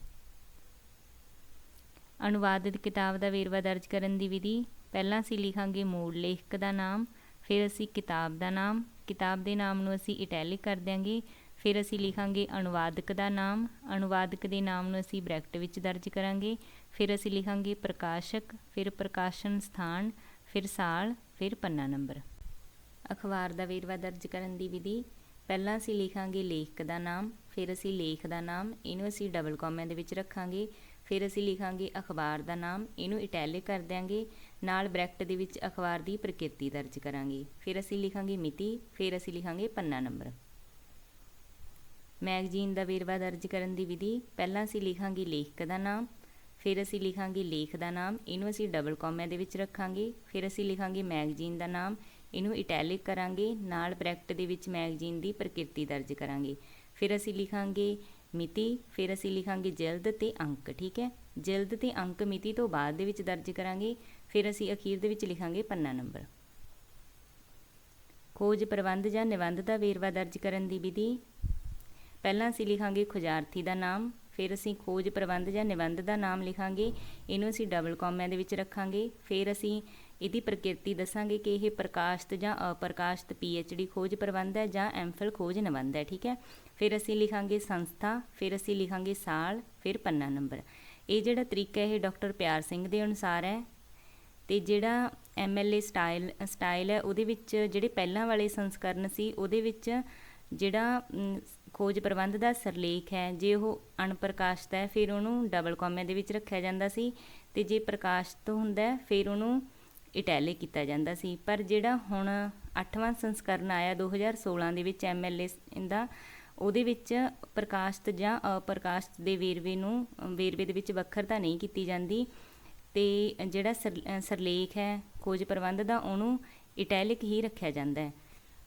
ਅਨੁਵਾਦਿਤ ਕਿਤਾਬ ਦਾ ਵੇਰਵਾ ਦਰਜ ਕਰਨ ਦੀ ਵਿਧੀ, ਪਹਿਲਾਂ ਅਸੀਂ ਲਿਖਾਂਗੇ ਮੂਲ ਲੇਖਕ ਦਾ ਨਾਮ, ਫਿਰ ਅਸੀਂ ਕਿਤਾਬ ਦਾ ਨਾਮ, ਕਿਤਾਬ ਦੇ ਨਾਮ ਨੂੰ ਅਸੀਂ ਇਟੈਲਿਕ ਕਰ ਦਿਆਂਗੇ, ਫਿਰ ਅਸੀਂ ਲਿਖਾਂਗੇ ਅਨੁਵਾਦਕ ਦਾ ਨਾਮ, ਅਨੁਵਾਦਕ ਦੇ ਨਾਮ ਨੂੰ ਅਸੀਂ ਬ੍ਰੈਕਟ ਵਿੱਚ ਦਰਜ ਕਰਾਂਗੇ, ਫਿਰ ਅਸੀਂ ਲਿਖਾਂਗੇ ਪ੍ਰਕਾਸ਼ਕ, ਫਿਰ ਪ੍ਰਕਾਸ਼ਨ ਸਥਾਨ, ਫਿਰ ਸਾਲ, ਫਿਰ ਪੰਨਾ ਨੰਬਰ। ਅਖਬਾਰ ਦਾ ਵੇਰਵਾ ਦਰਜ ਕਰਨ ਦੀ ਵਿਧੀ, ਪਹਿਲਾਂ ਅਸੀਂ ਲਿਖਾਂਗੇ ਲੇਖਕ ਦਾ ਨਾਮ, ਫਿਰ ਅਸੀਂ ਲੇਖ ਦਾ ਨਾਮ, ਇਹਨੂੰ ਅਸੀਂ ਡਬਲ ਕੌਮਿਆਂ ਦੇ ਵਿੱਚ ਰੱਖਾਂਗੇ, ਫਿਰ ਅਸੀਂ ਲਿਖਾਂਗੇ ਅਖਬਾਰ ਦਾ ਨਾਮ, ਇਹਨੂੰ ਇਟੈਲਿਕ ਕਰ ਦਿਆਂਗੇ, ਨਾਲ ਬ੍ਰੈਕਟ ਦੇ ਵਿੱਚ ਅਖਬਾਰ ਦੀ ਪ੍ਰਕਿਰਤੀ ਦਰਜ ਕਰਾਂਗੇ, ਫਿਰ ਅਸੀਂ ਲਿਖਾਂਗੇ ਮਿਤੀ, ਫਿਰ ਅਸੀਂ ਲਿਖਾਂਗੇ ਪੰਨਾ ਨੰਬਰ। ਮੈਗਜ਼ੀਨ ਦਾ ਵੇਰਵਾ ਦਰਜ ਕਰਨ ਦੀ ਵਿਧੀ, ਪਹਿਲਾਂ ਅਸੀਂ ਲਿਖਾਂਗੇ ਲੇਖਕ ਦਾ ਨਾਮ, ਫਿਰ ਅਸੀਂ ਲਿਖਾਂਗੇ ਲੇਖ ਦਾ ਨਾਮ, ਇਹਨੂੰ ਅਸੀਂ ਡਬਲ ਕੌਮਿਆਂ ਦੇ ਵਿੱਚ ਰੱਖਾਂਗੇ, ਫਿਰ ਅਸੀਂ ਲਿਖਾਂਗੇ ਮੈਗਜ਼ੀਨ ਦਾ ਨਾਮ, ਇਹਨੂੰ ਇਟੈਲਿਕ ਕਰਾਂਗੇ, ਨਾਲ ਬ੍ਰੈਕਟ ਦੇ ਵਿੱਚ ਮੈਗਜ਼ੀਨ ਦੀ ਪ੍ਰਕਿਰਤੀ ਦਰਜ ਕਰਾਂਗੇ, ਫਿਰ ਅਸੀਂ ਲਿਖਾਂਗੇ ਮਿਤੀ, ਫਿਰ ਅਸੀਂ ਲਿਖਾਂਗੇ ਜਿਲਦ ਤੇ ਅੰਕ। ਠੀਕ ਹੈ, ਜਿਲਦ ਤੇ ਅੰਕ ਮਿਤੀ ਤੋਂ ਬਾਅਦ ਦੇ ਵਿੱਚ ਦਰਜ ਕਰਾਂਗੇ, ਫਿਰ ਅਸੀਂ ਅਖੀਰ ਦੇ ਵਿੱਚ ਲਿਖਾਂਗੇ ਪੰਨਾ ਨੰਬਰ। ਖੋਜ ਪ੍ਰਬੰਧ ਜਾਂ ਨਿਬੰਧ ਦਾ ਵੇਰਵਾ ਦਰਜ ਕਰਨ ਦੀ ਵਿਧੀ। ਪਹਿਲਾਂ ਅਸੀਂ ਲਿਖਾਂਗੇ ਖੋਜਾਰਥੀ ਦਾ ਨਾਮ, ਫਿਰ ਅਸੀਂ ਖੋਜ ਪ੍ਰਬੰਧ ਜਾਂ ਨਿਬੰਧ ਦਾ ਨਾਮ ਲਿਖਾਂਗੇ, ਇਹਨੂੰ ਅਸੀਂ ਡਬਲ ਕੌਮਿਆਂ ਦੇ ਵਿੱਚ ਰੱਖਾਂਗੇ। ਫਿਰ ਅਸੀਂ ਇਹਦੀ ਪ੍ਰਕਿਰਤੀ ਦੱਸਾਂਗੇ ਕਿ ਇਹ ਪ੍ਰਕਾਸ਼ਿਤ ਜਾਂ ਅਪ੍ਰਕਾਸ਼ਿਤ PhD ਖੋਜ ਪ੍ਰਬੰਧ ਹੈ ਜਾਂ MPhil ਖੋਜ ਨਿਬੰਧ ਹੈ। ਠੀਕ ਹੈ, ਫਿਰ ਅਸੀਂ ਲਿਖਾਂਗੇ ਸੰਸਥਾ, ਫਿਰ ਅਸੀਂ ਲਿਖਾਂਗੇ ਸਾਲ, ਫਿਰ ਪੰਨਾ ਨੰਬਰ। ਇਹ ਜਿਹੜਾ ਤਰੀਕਾ ਇਹ ਡਾਕਟਰ ਪਿਆਰ ਸਿੰਘ ਦੇ ਅਨੁਸਾਰ ਹੈ। ਅਤੇ ਜਿਹੜਾ MLA ਸਟਾਈਲ ਹੈ ਉਹਦੇ ਵਿੱਚ ਜਿਹੜੇ ਪਹਿਲਾਂ ਵਾਲੇ ਸੰਸਕਰਨ ਸੀ ਉਹਦੇ ਵਿੱਚ ਜਿਹੜਾ ਖੋਜ ਪ੍ਰਬੰਧ ਦਾ ਸਿਰਲੇਖ ਹੈ ਜੇ ਉਹ ਅਣਪ੍ਰਕਾਸ਼ਿਤ ਹੈ ਫਿਰ ਉਹਨੂੰ ਡਬਲ ਕੌਮਿਆਂ ਦੇ ਵਿੱਚ ਰੱਖਿਆ ਜਾਂਦਾ ਸੀ, ਅਤੇ ਜੇ ਪ੍ਰਕਾਸ਼ਿਤ ਹੁੰਦਾ ਫਿਰ ਉਹਨੂੰ ਇਟੈਲਿਕ ਕੀਤਾ ਜਾਂਦਾ ਸੀ। ਪਰ ਜਿਹੜਾ ਹੁਣ 8ਵਾਂ ਸੰਸਕਰਨ ਆਇਆ 2016 ਦੇ ਵਿੱਚ MLA ਦਾ, ਉਹਦੇ ਵਿੱਚ ਪ੍ਰਕਾਸ਼ਿਤ ਜਾਂ ਅਪ੍ਰਕਾਸ਼ਿਤ ਦੇ ਵੇਰਵੇ ਦੇ ਵਿੱਚ ਵੱਖਰਤਾ ਨਹੀਂ ਕੀਤੀ ਜਾਂਦੀ, ਅਤੇ ਜਿਹੜਾ ਸਿਰਲੇਖ ਹੈ ਖੋਜ ਪ੍ਰਬੰਧ ਦਾ ਉਹਨੂੰ ਇਟੈਲਿਕ ਹੀ ਰੱਖਿਆ ਜਾਂਦਾ ਹੈ।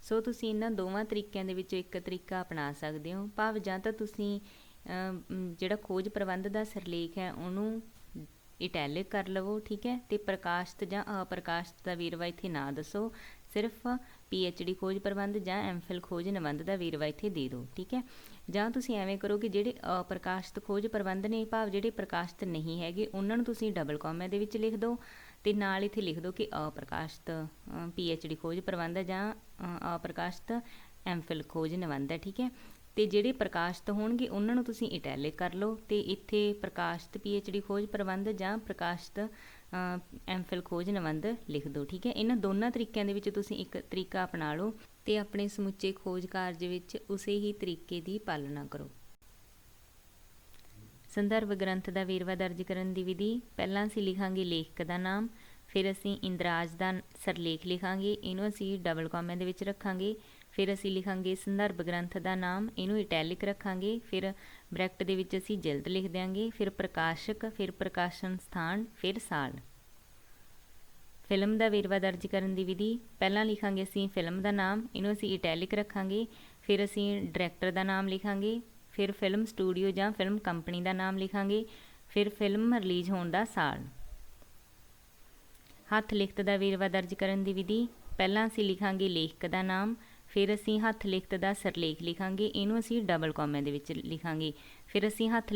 ਸੋ ਤੁਸੀਂ ਇਹਨਾਂ ਦੋਵਾਂ ਤਰੀਕਿਆਂ ਦੇ ਵਿੱਚੋਂ ਇੱਕ ਤਰੀਕਾ ਅਪਣਾ ਸਕਦੇ ਹੋ, ਭਾਵ ਜਾਂ ਤਾਂ ਤੁਸੀਂ ਜਿਹੜਾ ਖੋਜ ਪ੍ਰਬੰਧ ਦਾ ਸਿਰਲੇਖ ਹੈ ਉਹਨੂੰ ਇਟੈਲਿਕ ਕਰ ਲਵੋ। ਠੀਕ ਹੈ, ਅਤੇ ਪ੍ਰਕਾਸ਼ਿਤ ਜਾਂ ਅਪ੍ਰਕਾਸ਼ਿਤ ਦਾ ਵੇਰਵਾ ਇੱਥੇ ਨਾ ਦੱਸੋ, ਸਿਰਫ PhD ਖੋਜ ਪ੍ਰਬੰਧ ਜਾਂ MPhil ਖੋਜ ਨਿਬੰਧ ਦਾ ਵੇਰਵਾ ਇੱਥੇ ਦੇ ਦਿਓ। ਠੀਕ ਹੈ, ਜਾਂ ਤੁਸੀਂ ਐਵੇਂ ਕਰੋ ਕਿ ਜਿਹੜੇ ਅਪ੍ਰਕਾਸ਼ਿਤ ਖੋਜ ਪ੍ਰਬੰਧ ਨੇ, ਭਾਵ ਜਿਹੜੇ ਪ੍ਰਕਾਸ਼ਿਤ ਨਹੀਂ ਹੈਗੇ, ਉਹਨਾਂ ਨੂੰ ਤੁਸੀਂ ਡਬਲ ਕੌਮਿਆਂ ਦੇ ਵਿੱਚ ਲਿਖ ਦਿਓ, ਅਤੇ ਨਾਲ ਇੱਥੇ ਲਿਖ ਦਿਓ ਕਿ ਅਪ੍ਰਕਾਸ਼ਿਤ PhD ਖੋਜ ਪ੍ਰਬੰਧ ਹੈ ਜਾਂ ਅਪ੍ਰਕਾਸ਼ਿਤ MPhil ਖੋਜ ਨਿਬੰਧ ਹੈ। ਠੀਕ ਹੈ, ਅਤੇ ਜਿਹੜੇ ਪ੍ਰਕਾਸ਼ਿਤ ਹੋਣਗੇ ਉਹਨਾਂ ਨੂੰ ਤੁਸੀਂ ਇਟੈਲਿਕ ਕਰ ਲਓ, ਅਤੇ ਇੱਥੇ ਪ੍ਰਕਾਸ਼ਿਤ PhD ਖੋਜ ਪ੍ਰਬੰਧ ਜਾਂ ਪ੍ਰਕਾਸ਼ਿਤ MPhil ਖੋਜ ਨਿਬੰਧ ਲਿਖ ਦਿਓ। ਠੀਕ ਹੈ, ਇਹਨਾਂ ਦੋਨਾਂ ਤਰੀਕਿਆਂ ਦੇ ਵਿੱਚ ਤੁਸੀਂ ਇੱਕ ਤਰੀਕਾ ਅਪਣਾ ਲਓ ਅਤੇ ਆਪਣੇ ਸਮੁੱਚੇ ਖੋਜ ਕਾਰਜ ਵਿੱਚ ਉਸੇ ਹੀ ਤਰੀਕੇ ਦੀ ਪਾਲਣਾ ਕਰੋ। ਸੰਦਰਭ ਗ੍ਰੰਥ ਦਾ ਵੇਰਵਾ ਦਰਜ ਕਰਨ ਦੀ ਵਿਧੀ। ਪਹਿਲਾਂ ਅਸੀਂ ਲਿਖਾਂਗੇ ਲੇਖਕ ਦਾ ਨਾਮ, ਫਿਰ ਅਸੀਂ ਇੰਦਰਾਜ ਦਾ ਸਿਰਲੇਖ ਲਿਖਾਂਗੇ, ਇਹਨੂੰ ਅਸੀਂ ਡਬਲ ਕੌਮਿਆਂ ਦੇ ਵਿੱਚ ਰੱਖਾਂਗੇ। ਫਿਰ ਅਸੀਂ ਲਿਖਾਂਗੇ ਸੰਦਰਭ ਗ੍ਰੰਥ ਦਾ ਨਾਮ, ਇਹਨੂੰ ਇਟੈਲਿਕ ਰੱਖਾਂਗੇ, ਫਿਰ ਬ੍ਰੈਕਟ ਦੇ ਵਿੱਚ ਅਸੀਂ ਜਿਲਦ ਲਿਖ ਦਿਆਂਗੇ, ਫਿਰ ਪ੍ਰਕਾਸ਼ਕ, ਫਿਰ ਪ੍ਰਕਾਸ਼ਨ ਸਥਾਨ, ਫਿਰ ਸਾਲ। ਫਿਲਮ ਦਾ ਵੇਰਵਾ ਦਰਜ ਕਰਨ ਦੀ ਵਿਧੀ। ਪਹਿਲਾਂ ਲਿਖਾਂਗੇ ਅਸੀਂ ਫਿਲਮ ਦਾ ਨਾਮ, ਇਹਨੂੰ ਅਸੀਂ ਇਟੈਲਿਕ ਰੱਖਾਂਗੇ, ਫਿਰ ਅਸੀਂ ਡਾਇਰੈਕਟਰ ਦਾ ਨਾਮ ਲਿਖਾਂਗੇ, ਫਿਰ ਫਿਲਮ ਸਟੂਡੀਓ ਜਾਂ ਫਿਲਮ ਕੰਪਨੀ ਦਾ ਨਾਮ ਲਿਖਾਂਗੇ, ਫਿਰ ਫਿਲਮ ਰਿਲੀਜ਼ ਹੋਣ ਦਾ ਸਾਲ। ਹੱਥ ਲਿਖਤ ਦਾ ਵੇਰਵਾ ਦਰਜ ਕਰਨ ਦੀ ਵਿਧੀ। ਪਹਿਲਾਂ ਅਸੀਂ ਲਿਖਾਂਗੇ ਲੇਖਕ ਦਾ ਨਾਮ, ਫਿਰ ਅਸੀਂ ਹੱਥ ਲਿਖਤ ਦਾ ਸਿਰਲੇਖ ਲਿਖਾਂਗੇ, ਇਹਨੂੰ ਅਸੀਂ ਡਬਲ ਕੌਮਿਆਂ ਦੇ ਵਿੱਚ ਲਿਖਾਂਗੇ, ਫਿਰ ਅਸੀਂ ਹੱਥ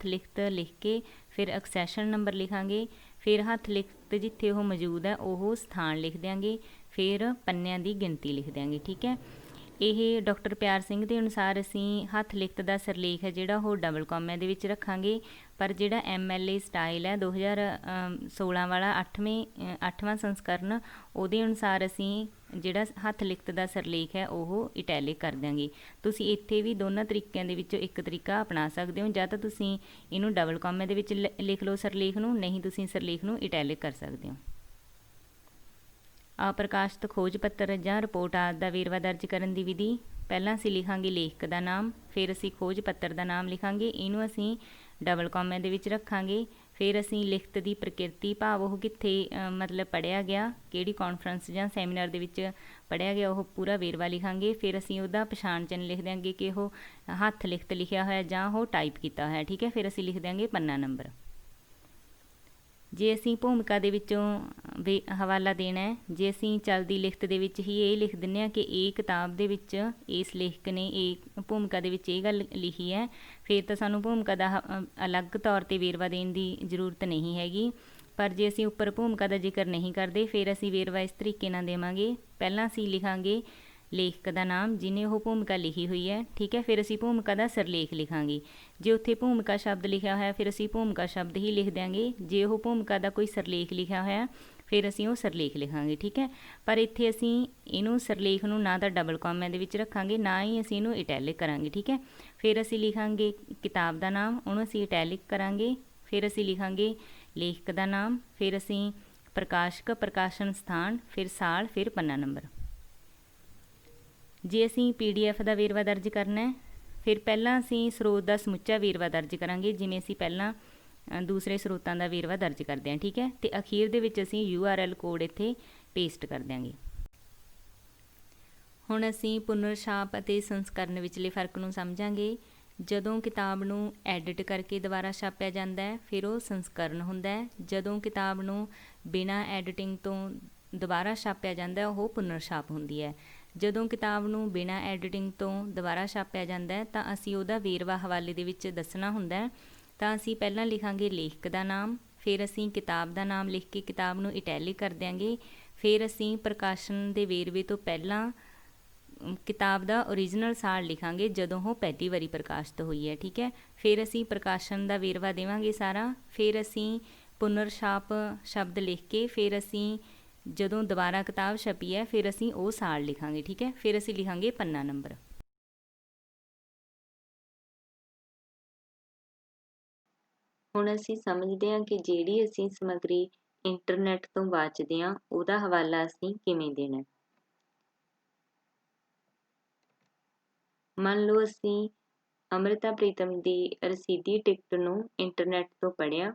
ਲਿਖਤ ਲਿਖ ਕੇ ਫਿਰ ਐਕਸੈਸ਼ਨ ਨੰਬਰ ਲਿਖਾਂਗੇ, ਫਿਰ ਹੱਥ ਲਿਖਤ ਜਿੱਥੇ ਉਹ ਮੌਜੂਦ ਹੈ ਉਹ ਸਥਾਨ ਲਿਖ ਦਿਆਂਗੇ, ਫਿਰ ਪੰਨਿਆਂ ਦੀ ਗਿਣਤੀ ਲਿਖ ਦਿਆਂਗੇ। ਠੀਕ ਹੈ, ਇਹ ਡਾਕਟਰ ਪਿਆਰ ਸਿੰਘ ਦੇ ਅਨੁਸਾਰ ਅਸੀਂ ਹੱਥ ਲਿਖਤ ਦਾ ਸਿਰਲੇਖ ਹੈ ਜਿਹੜਾ ਉਹ ਡਬਲ ਕੌਮਿਆਂ ਦੇ ਵਿੱਚ ਰੱਖਾਂਗੇ, ਪਰ ਜਿਹੜਾ MLA ਸਟਾਈਲ ਹੈ 2016 ਵਾਲਾ 8ਵਾਂ ਸੰਸਕਰਨ, ਉਹਦੇ ਅਨੁਸਾਰ ਅਸੀਂ ਜਿਹੜਾ ਹੱਥ ਲਿਖਤ ਦਾ ਸਿਰਲੇਖ ਹੈ ਉਹ ਇਟੈਲਿਕ ਕਰ ਦਿਆਂਗੇ। ਤੁਸੀਂ ਇੱਥੇ ਵੀ ਦੋਨਾਂ ਤਰੀਕਿਆਂ ਦੇ ਵਿੱਚੋਂ ਇੱਕ ਤਰੀਕਾ ਅਪਣਾ ਸਕਦੇ ਹੋ, ਜਾਂ ਤਾਂ ਤੁਸੀਂ ਇਹਨੂੰ ਡਬਲ ਕੌਮਿਆਂ ਦੇ ਵਿੱਚ ਲਿਖ ਲਓ ਸਿਰਲੇਖ ਨੂੰ, ਨਹੀਂ ਤੁਸੀਂ ਸਿਰਲੇਖ ਨੂੰ ਇਟੈਲਿਕ ਕਰ ਸਕਦੇ ਹੋ। ਅਪ੍ਰਕਾਸ਼ਿਤ ਖੋਜ ਪੱਤਰ ਜਾਂ ਰਿਪੋਰਟ ਆਦਿ ਦਾ ਵੇਰਵਾ ਦਰਜ ਕਰਨ ਦੀ ਵਿਧੀ। ਪਹਿਲਾਂ ਅਸੀਂ ਲਿਖਾਂਗੇ ਲੇਖਕ ਦਾ ਨਾਮ, ਫਿਰ ਅਸੀਂ ਖੋਜ ਪੱਤਰ ਦਾ ਨਾਮ ਲਿਖਾਂਗੇ, ਇਹਨੂੰ ਅਸੀਂ ਡਬਲ ਕੌਮਿਆਂ ਦੇ ਵਿੱਚ ਰੱਖਾਂਗੇ, ਫਿਰ ਅਸੀਂ ਲਿਖਤ ਦੀ ਪ੍ਰਕਿਰਤੀ, ਭਾਵ ਉਹ ਕਿੱਥੇ ਮਤਲਬ ਪੜ੍ਹਿਆ ਗਿਆ, ਕਿਹੜੀ ਕਾਨਫਰੰਸ ਜਾਂ ਸੈਮੀਨਾਰ ਦੇ ਵਿੱਚ ਪੜ੍ਹਿਆ ਗਿਆ, ਉਹ ਪੂਰਾ ਵੇਰਵਾ ਲਿਖਾਂਗੇ, ਫਿਰ ਅਸੀਂ ਉਹਦਾ ਪਛਾਣ ਚਿੰਨ੍ਹ ਲਿਖ ਦਿਆਂਗੇ ਕਿ ਉਹ ਹੱਥ ਲਿਖਤ ਲਿਖਿਆ ਹੋਇਆ ਜਾਂ ਉਹ ਟਾਈਪ ਕੀਤਾ ਹੋਇਆ। ਠੀਕ ਹੈ, ਫਿਰ ਅਸੀਂ ਲਿਖ ਦਿਆਂਗੇ ਪੰਨਾ ਨੰਬਰ। ਜੇ ਅਸੀਂ ਭੂਮਿਕਾ ਦੇ ਵਿੱਚੋਂ ਹਵਾਲਾ ਦੇਣਾ ਹੈ, ਜੇ ਅਸੀਂ ਚੱਲਦੀ ਲਿਖਤ ਦੇ ਵਿੱਚ ਹੀ ਇਹ ਲਿਖ ਦਿੰਦੇ ਹਾਂ ਕਿ ਇਹ ਕਿਤਾਬ ਦੇ ਵਿੱਚ ਇਸ ਲੇਖਕ ਨੇ ਇਹ ਭੂਮਿਕਾ ਦੇ ਵਿੱਚ ਇਹ ਗੱਲ ਲਿਖੀ ਹੈ, ਫਿਰ ਤਾਂ ਸਾਨੂੰ ਭੂਮਿਕਾ ਦਾ ਅਲੱਗ ਤੌਰ 'ਤੇ ਵੇਰਵਾ ਦੇਣ ਦੀ ਜ਼ਰੂਰਤ ਨਹੀਂ ਹੈਗੀ। ਪਰ ਜੇ ਅਸੀਂ ਉੱਪਰ ਭੂਮਿਕਾ ਦਾ ਜ਼ਿਕਰ ਨਹੀਂ ਕਰਦੇ ਫਿਰ ਅਸੀਂ ਵੇਰਵਾ ਇਸ ਤਰੀਕੇ ਨਾਲ ਦੇਵਾਂਗੇ। ਪਹਿਲਾਂ ਅਸੀਂ ਲਿਖਾਂਗੇ ਲੇਖਕ ਦਾ ਨਾਮ ਜਿਹਨੇ ਉਹ ਭੂਮਿਕਾ ਲਿਖੀ ਹੋਈ ਹੈ। ਠੀਕ ਹੈ, ਫਿਰ ਅਸੀਂ ਭੂਮਿਕਾ ਦਾ ਸਿਰਲੇਖ ਲਿਖਾਂਗੇ। ਜੇ ਉੱਥੇ ਭੂਮਿਕਾ ਸ਼ਬਦ ਲਿਖਿਆ ਹੋਇਆ ਫਿਰ ਅਸੀਂ ਭੂਮਿਕਾ ਸ਼ਬਦ ਹੀ ਲਿਖ ਦਿਆਂਗੇ। ਜੇ ਉਹ ਭੂਮਿਕਾ ਦਾ ਕੋਈ ਸਿਰਲੇਖ ਲਿਖਿਆ ਹੋਇਆ ਫਿਰ ਅਸੀਂ ਉਹ ਸਿਰਲੇਖ ਲਿਖਾਂਗੇ। ਠੀਕ ਹੈ, ਪਰ ਇੱਥੇ ਅਸੀਂ ਇਹਨੂੰ ਸਿਰਲੇਖ ਨੂੰ ਨਾ ਤਾਂ ਡਬਲ ਕੌਮਿਆਂ ਦੇ ਵਿੱਚ ਰੱਖਾਂਗੇ, ਨਾ ਹੀ ਅਸੀਂ ਇਹਨੂੰ ਇਟੈਲਿਕ ਕਰਾਂਗੇ। ਠੀਕ ਹੈ, ਫਿਰ ਅਸੀਂ ਲਿਖਾਂਗੇ ਕਿਤਾਬ ਦਾ ਨਾਮ, ਉਹਨੂੰ ਅਸੀਂ ਇਟੈਲਿਕ ਕਰਾਂਗੇ, ਫਿਰ ਅਸੀਂ ਲਿਖਾਂਗੇ ਲੇਖਕ ਦਾ ਨਾਮ, ਫਿਰ ਅਸੀਂ ਪ੍ਰਕਾਸ਼ਕ, ਪ੍ਰਕਾਸ਼ਨ ਸਥਾਨ, ਫਿਰ ਸਾਲ, ਫਿਰ ਪੰਨਾ ਨੰਬਰ। ਜੇ ਅਸੀਂ PDF ਦਾ ਵੇਰਵਾ ਦਰਜ ਕਰਨਾ ਹੈ ਫਿਰ ਪਹਿਲਾਂ ਅਸੀਂ ਸਰੋਤ ਦਾ ਸਮੁੱਚਾ ਵੇਰਵਾ ਦਰਜ ਕਰਾਂਗੇ, ਜਿਵੇਂ ਅਸੀਂ ਪਹਿਲਾਂ ਦੂਸਰੇ ਸਰੋਤਾਂ ਦਾ ਵੇਰਵਾ ਦਰਜ ਕਰਦੇ ਹਾਂ। ਠੀਕ ਹੈ, ਅਤੇ ਅਖੀਰ ਦੇ ਵਿੱਚ ਅਸੀਂ URL ਕੋਡ ਇੱਥੇ ਪੇਸਟ ਕਰ ਦਿਆਂਗੇ। ਹੁਣ ਅਸੀਂ ਪੁਨਰ ਛਾਪ ਅਤੇ ਸੰਸਕਰਨ ਵਿਚਲੇ ਫਰਕ ਨੂੰ ਸਮਝਾਂਗੇ। ਜਦੋਂ ਕਿਤਾਬ ਨੂੰ ਐਡਿਟ ਕਰਕੇ ਦੁਬਾਰਾ ਛਾਪਿਆ ਜਾਂਦਾ ਹੈ ਫਿਰ ਉਹ ਸੰਸਕਰਣ ਹੁੰਦਾ ਹੈ। ਜਦੋਂ ਕਿਤਾਬ ਨੂੰ ਬਿਨਾਂ ਐਡੀਟਿੰਗ ਤੋਂ ਦੁਬਾਰਾ ਛਾਪਿਆ ਜਾਂਦਾ ਹੈ ਉਹ ਪੁਨਰ ਛਾਪ ਹੁੰਦੀ ਹੈ। ਜਦੋਂ ਕਿਤਾਬ ਨੂੰ ਬਿਨਾਂ ਐਡੀਟਿੰਗ ਤੋਂ ਦੁਬਾਰਾ ਛਾਪਿਆ ਜਾਂਦਾ ਹੈ ਤਾਂ ਅਸੀਂ ਉਹਦਾ ਵੇਰਵਾ ਹਵਾਲੇ ਦੇ ਵਿੱਚ ਦੱਸਣਾ ਹੁੰਦਾ ਹੈ। ਤਾਂ ਅਸੀਂ ਪਹਿਲਾਂ ਲਿਖਾਂਗੇ ਲੇਖਕ ਦਾ ਨਾਮ, ਫਿਰ ਅਸੀਂ ਕਿਤਾਬ ਦਾ ਨਾਮ ਲਿਖ ਕੇ ਕਿਤਾਬ ਨੂੰ ਇਟੈਲਿਕ ਕਰ ਦਿਆਂਗੇ। ਫਿਰ ਅਸੀਂ ਪ੍ਰਕਾਸ਼ਨ ਦੇ ਵੇਰਵੇ ਤੋਂ ਪਹਿਲਾਂ ਕਿਤਾਬ ਦਾ ਓਰੀਜਨਲ ਸਾਲ ਲਿਖਾਂਗੇ ਜਦੋਂ ਉਹ ਪਹਿਲੀ ਵਾਰੀ ਪ੍ਰਕਾਸ਼ਿਤ ਹੋਈ ਹੈ, ਠੀਕ ਹੈ। ਫਿਰ ਅਸੀਂ ਪ੍ਰਕਾਸ਼ਨ ਦਾ ਵੇਰਵਾ ਦੇਵਾਂਗੇ ਸਾਰਾ। ਫਿਰ ਅਸੀਂ ਪੁਨਰ ਛਾਪ ਸ਼ਬਦ ਲਿਖ ਕੇ ਫਿਰ ਅਸੀਂ ਜਦੋਂ ਦੁਬਾਰਾ ਕਿਤਾਬ ਛਪੀ ਹੈ ਫਿਰ ਅਸੀਂ ਉਹ ਸਾਲ ਲਿਖਾਂਗੇ, ਠੀਕ ਹੈ। ਫਿਰ ਅਸੀਂ ਲਿਖਾਂਗੇ ਪੰਨਾ ਨੰਬਰ। ਹੁਣ ਅਸੀਂ ਸਮਝਦੇ ਹਾਂ ਕਿ ਜਿਹੜੀ ਅਸੀਂ ਸਮੱਗਰੀ ਇੰਟਰਨੈਟ ਤੋਂ ਵਾਚਦੇ ਹਾਂ ਉਹਦਾ ਹਵਾਲਾ ਅਸੀਂ ਕਿਵੇਂ ਦੇਣਾ। ਮੰਨ ਲਓ ਅਸੀਂ ਅੰਮ੍ਰਿਤਾ ਪ੍ਰੀਤਮ ਦੀ ਰਸੀਦੀ ਟਿਕਟ ਨੂੰ ਇੰਟਰਨੈਟ ਤੋਂ ਪੜ੍ਹਿਆ,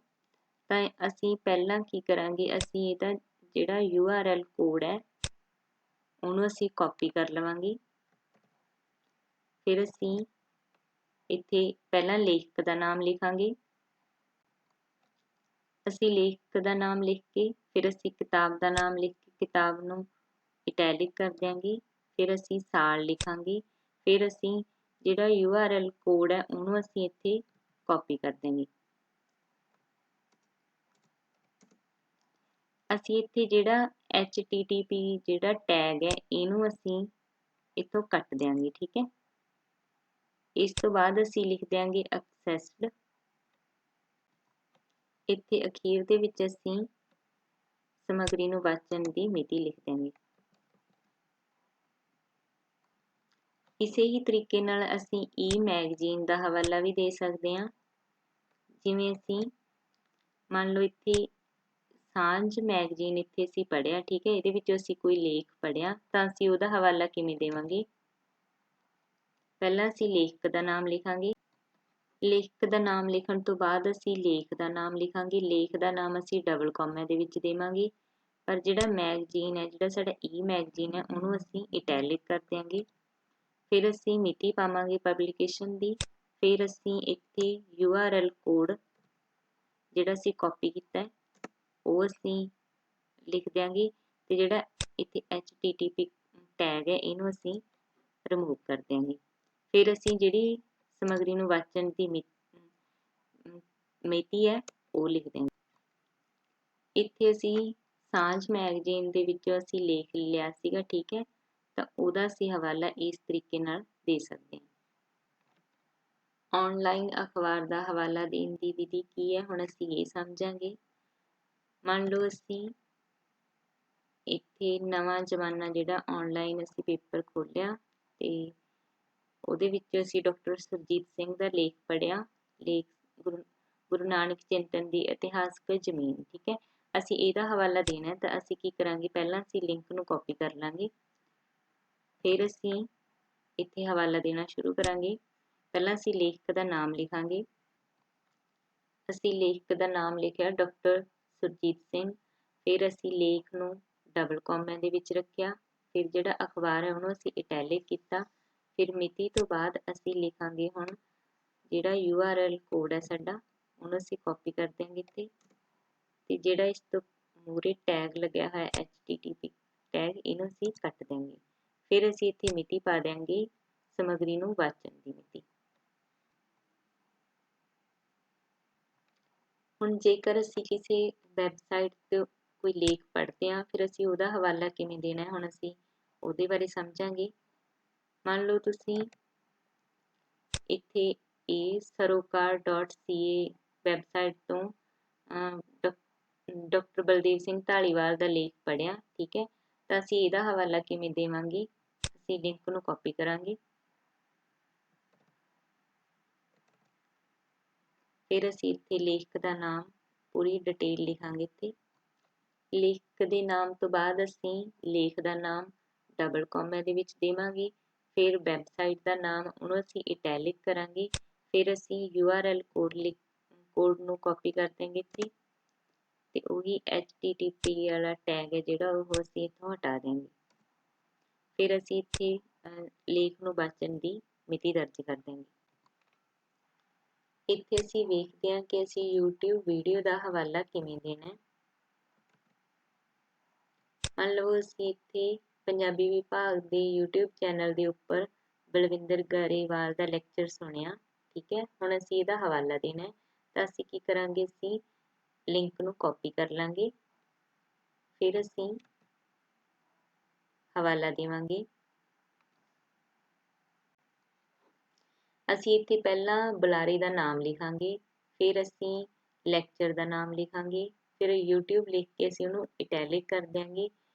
ਤਾਂ ਅਸੀਂ ਪਹਿਲਾਂ ਕੀ ਕਰਾਂਗੇ, ਅਸੀਂ ਇਹਦਾ ਜਿਹੜਾ URL ਕੋਡ ਹੈ ਉਹਨੂੰ ਅਸੀਂ ਕਾਪੀ ਕਰ ਲਵਾਂਗੇ। ਫਿਰ ਅਸੀਂ ਇੱਥੇ ਪਹਿਲਾਂ ਲੇਖਕ ਦਾ ਨਾਮ ਲਿਖਾਂਗੇ। ਅਸੀਂ ਲੇਖਕ ਦਾ ਨਾਮ ਲਿਖ ਕੇ ਫਿਰ ਅਸੀਂ ਕਿਤਾਬ ਦਾ ਨਾਮ ਲਿਖ ਕੇ ਕਿਤਾਬ ਨੂੰ ਇਟੈਲਿਕ ਕਰ ਦਿਆਂਗੇ। ਫਿਰ ਅਸੀਂ ਸਾਲ ਲਿਖਾਂਗੇ। ਫਿਰ ਅਸੀਂ ਜਿਹੜਾ URL ਕੋਡ ਹੈ ਉਹਨੂੰ ਅਸੀਂ ਇੱਥੇ ਕਾਪੀ ਕਰ ਦਿਆਂਗੇ। ਅਸੀਂ ਇੱਥੇ ਜਿਹੜਾ HTTP ਜਿਹੜਾ ਟੈਗ ਹੈ ਇਹਨੂੰ ਅਸੀਂ ਇੱਥੋਂ ਕੱਟ ਦਿਆਂਗੇ, ਠੀਕ ਹੈ। ਇਸ ਤੋਂ ਬਾਅਦ ਅਸੀਂ ਲਿਖ ਦਿਆਂਗੇ ਐਕਸੈਸਡ। ਇੱਥੇ ਅਖੀਰ ਦੇ ਵਿੱਚ ਅਸੀਂ ਸਮੱਗਰੀ ਨੂੰ ਵਾਚਣ ਦੀ ਮਿਤੀ ਲਿਖ ਦਿਆਂਗੇ। ਇਸੇ ਹੀ ਤਰੀਕੇ ਨਾਲ ਅਸੀਂ ਮੈਗਜ਼ੀਨ ਦਾ ਹਵਾਲਾ ਵੀ ਦੇ ਸਕਦੇ ਹਾਂ। ਜਿਵੇਂ ਅਸੀਂ ਮੰਨ ਲਓ ਇੱਥੇ ਸਾਂਝ ਮੈਗਜ਼ੀਨ ਇੱਥੇ ਅਸੀਂ ਪੜ੍ਹਿਆ, ਠੀਕ ਹੈ। ਇਹਦੇ ਵਿੱਚ ਅਸੀਂ ਕੋਈ ਲੇਖ ਪੜ੍ਹਿਆ ਤਾਂ ਅਸੀਂ ਉਹਦਾ ਹਵਾਲਾ ਕਿਵੇਂ ਦੇਵਾਂਗੇ। ਪਹਿਲਾਂ ਅਸੀਂ ਲੇਖਕ ਦਾ ਨਾਮ ਲਿਖਾਂਗੇ। ਲੇਖਕ ਦਾ ਨਾਮ ਲਿਖਣ ਤੋਂ ਬਾਅਦ ਅਸੀਂ ਲੇਖ ਦਾ ਨਾਮ ਲਿਖਾਂਗੇ। ਲੇਖ ਦਾ ਨਾਮ ਅਸੀਂ ਡਬਲ ਕੋਮੇ ਦੇ ਵਿੱਚ ਦੇਵਾਂਗੇ। ਪਰ ਜਿਹੜਾ ਮੈਗਜ਼ੀਨ ਹੈ, ਜਿਹੜਾ ਸਾਡਾ ਮੈਗਜ਼ੀਨ ਹੈ, ਉਹਨੂੰ ਅਸੀਂ ਇਟੈਲਿਕ ਕਰ ਦਿਆਂਗੇ। ਫਿਰ ਅਸੀਂ ਮਿਤੀ ਪਾਵਾਂਗੇ ਪਬਲੀਕੇਸ਼ਨ ਦੀ। ਫਿਰ ਅਸੀਂ ਇੱਥੇ URL ਕੋਡ ਜਿਹੜਾ ਅਸੀਂ ਕਾਪੀ ਕੀਤਾ ਉਹ ਅਸੀਂ ਲਿਖ ਦਿਆਂਗੇ ਤੇ ਜਿਹੜਾ ਇੱਥੇ HTTP ਟੈਗ ਹੈ ਇਹਨੂੰ ਅਸੀਂ ਰਿਮੂਵ ਕਰ ਦਿਆਂਗੇ। ਫਿਰ ਅਸੀਂ ਜਿਹੜੀ ਸਮੱਗਰੀ ਨੂੰ ਵਾਚਣ ਦੀ ਮਿਤੀ ਹੈ ਉਹ ਲਿਖ ਦਿਆਂਗੇ। ਇੱਥੇ ਅਸੀਂ ਸਾਂਝ ਮੈਗਜ਼ੀਨ ਦੇ ਵਿੱਚੋਂ ਅਸੀਂ ਲੇਖ ਲਿਆ ਸੀਗਾ, ਠੀਕ ਹੈ। ਤਾਂ ਉਹਦਾ ਅਸੀਂ ਹਵਾਲਾ ਇਸ ਤਰੀਕੇ ਨਾਲ ਦੇ ਸਕਦੇ ਹਾਂ। ਆਨਲਾਈਨ ਅਖਬਾਰ ਦਾ ਹਵਾਲਾ ਦੇਣ ਦੀ ਵਿਧੀ ਕੀ ਹੈ, ਹੁਣ ਅਸੀਂ ਇਹ ਸਮਝਾਂਗੇ। ਮੰਨ ਲਓ ਅਸੀਂ ਇੱਥੇ ਨਵਾਂ ਜ਼ਮਾਨਾ ਜਿਹੜਾ ਆਨਲਾਈਨ ਅਸੀਂ ਪੇਪਰ ਖੋਲ੍ਹਿਆ ਤੇ ਉਹਦੇ ਵਿੱਚ ਅਸੀਂ ਡਾਕਟਰ ਸੁਰਜੀਤ ਸਿੰਘ ਦਾ ਲੇਖ ਪੜ੍ਹਿਆ, ਲੇਖ ਗੁਰੂ ਨਾਨਕ ਚਿੰਤਨ ਦੀ ਇਤਿਹਾਸਕ ਜ਼ਮੀਨ, ਠੀਕ ਹੈ। ਅਸੀਂ ਇਹਦਾ ਹਵਾਲਾ ਦੇਣਾ ਤਾਂ ਅਸੀਂ ਕੀ ਕਰਾਂਗੇ, ਪਹਿਲਾਂ ਅਸੀਂ ਲਿੰਕ ਨੂੰ ਕਾਪੀ ਕਰ ਲਾਂਗੇ। ਫਿਰ ਅਸੀਂ ਇੱਥੇ ਹਵਾਲਾ ਦੇਣਾ ਸ਼ੁਰੂ ਕਰਾਂਗੇ। ਪਹਿਲਾਂ ਅਸੀਂ ਲੇਖਕ ਦਾ ਨਾਮ ਲਿਖਾਂਗੇ। ਅਸੀਂ ਲੇਖਕ ਦਾ ਨਾਮ ਲਿਖਿਆ ਡਾਕਟਰ ਸੁਰਜੀਤ ਸਿੰਘ। ਫਿਰ ਅਸੀਂ ਲੇਖ ਨੂੰ ਡਬਲ ਕੋਮਿਆਂ ਦੇ ਵਿੱਚ ਰੱਖਿਆ। ਫਿਰ ਜਿਹੜਾ ਅਖਬਾਰ ਹੈ ਉਹਨੂੰ ਅਸੀਂ ਇਟੈਲਿਕ ਕੀਤਾ। ਫਿਰ ਮਿਤੀ ਤੋਂ ਬਾਅਦ ਅਸੀਂ ਲਿਖਾਂਗੇ ਹੁਣ ਜਿਹੜਾ URL ਕੋਡ ਹੈ ਸਾਡਾ ਉਹਨੂੰ ਅਸੀਂ ਕਾਪੀ ਕਰ ਦਿਆਂਗੇ ਇੱਥੇ, ਤੇ ਜਿਹੜਾ ਇਸ ਤੋਂ ਮੂਹਰੇ ਟੈਗ ਲੱਗਿਆ ਹੋਇਆ HTTP ਟੈਗ ਇਹਨੂੰ ਅਸੀਂ ਕੱਟ ਦਿਆਂਗੇ। ਫਿਰ ਅਸੀਂ ਇੱਥੇ ਮਿਤੀ ਪਾ ਦਿਆਂਗੇ ਸਮੱਗਰੀ ਨੂੰ ਵਾਚਣ ਦੀ ਮਿਤੀ। ਹੁਣ ਜੇਕਰ ਅਸੀਂ ਕਿਸੇ ਵੈਬਸਾਈਟ ਤੇ ਕੋਈ ਲੇਖ ਪੜ੍ਹਦੇ ਹਾਂ ਫਿਰ ਅਸੀਂ ਉਹਦਾ ਹਵਾਲਾ ਕਿਵੇਂ ਦੇਣਾ ਹੈ, ਹੁਣ ਅਸੀਂ ਉਹਦੇ ਬਾਰੇ ਸਮਝਾਂਗੇ। ਮੰਨ ਲਓ ਤੁਸੀਂ ਇੱਥੇ ਸਰੋਕਾਰ.ca ਵੈਬਸਾਈਟ ਤੋਂ ਡਾਕਟਰ ਬਲਦੇਵ ਸਿੰਘ ਢਾਲੀਵਾਲ ਦਾ ਲੇਖ ਪੜ੍ਹਿਆ, ਠੀਕ ਹੈ। ਤਾਂ ਅਸੀਂ ਇਹਦਾ ਹਵਾਲਾ ਕਿਵੇਂ ਦੇਵਾਂਗੇ, ਅਸੀਂ ਲਿੰਕ ਨੂੰ ਕਾਪੀ ਕਰਾਂਗੇ। ਫਿਰ ਅਸੀਂ ਇੱਥੇ ਲੇਖਕ ਦਾ ਨਾਮ ਪੂਰੀ ਡਿਟੇਲ ਲਿਖਾਂਗੇ। ਇੱਥੇ ਲੇਖਕ ਦੇ ਨਾਮ ਤੋਂ ਬਾਅਦ ਅਸੀਂ ਲੇਖ ਦਾ ਨਾਮ ਡਬਲ ਕੋਮੇ ਦੇ ਵਿੱਚ ਦੇਵਾਂਗੇ। ਫਿਰ ਵੈਬਸਾਈਟ ਦਾ ਨਾਮ ਉਹਨੂੰ ਅਸੀਂ ਇਟੈਲਿਕ ਕਰਾਂਗੇ। ਫਿਰ ਅਸੀਂ URL ਕੋਡ ਨੂੰ ਕਾਪੀ ਕਰ ਦਿਆਂਗੇ ਇੱਥੇ, ਤੇ ਉਹੀ HTTP ਵਾਲਾ ਟੈਗ ਹੈ ਜਿਹੜਾ ਉਹ ਅਸੀਂ ਇੱਥੋਂ ਹਟਾ ਦਿਆਂਗੇ। ਫਿਰ ਅਸੀਂ ਇੱਥੇ ਲੇਖ ਨੂੰ ਵਾਚਣ ਦੀ ਮਿਤੀ ਦਰਜ ਕਰ ਦਿਆਂਗੇ। ਇੱਥੇ ਅਸੀਂ ਵੇਖਦੇ ਹਾਂ ਕਿ ਅਸੀਂ YouTube ਵੀਡੀਓ ਦਾ ਹਵਾਲਾ ਕਿਵੇਂ ਦੇਣਾ ਹੈ। ਮੰਨ ਲਓ ਅਸੀਂ ਇੱਥੇ ਪੰਜਾਬੀ ਵਿਭਾਗ ਦੇ YouTube ਚੈਨਲ ਦੇ ਉੱਪਰ ਬਲਵਿੰਦਰ ਗਰੇਵਾਲ ਦਾ ਲੈਕਚਰ ਸੁਣਿਆ, ਠੀਕ ਹੈ। ਹੁਣ ਅਸੀਂ ਇਹਦਾ ਹਵਾਲਾ ਦੇਣਾ ਹੈ, ਤਾਂ ਅਸੀਂ ਕੀ ਕਰਾਂਗੇ, ਅਸੀਂ ਲਿੰਕ ਨੂੰ ਕਾਪੀ ਕਰ ਲਾਂਗੇ, ਫਿਰ ਅਸੀਂ ਹਵਾਲਾ ਦੇਵਾਂਗੇ। ਅਸੀਂ ਇੱਥੇ ਪਹਿਲਾਂ ਬੁਲਾਰੇ ਦਾ ਨਾਮ ਲਿਖਾਂਗੇ, ਫਿਰ ਅਸੀਂ ਲੈਕਚਰ ਦਾ ਨਾਮ ਲਿਖਾਂਗੇ, ਫਿਰ YouTube ਲਿਖ ਕੇ ਅਸੀਂ ਉਹਨੂੰ ਇਟੈਲਿਕ ਕਰ ਦਿਆਂਗੇ,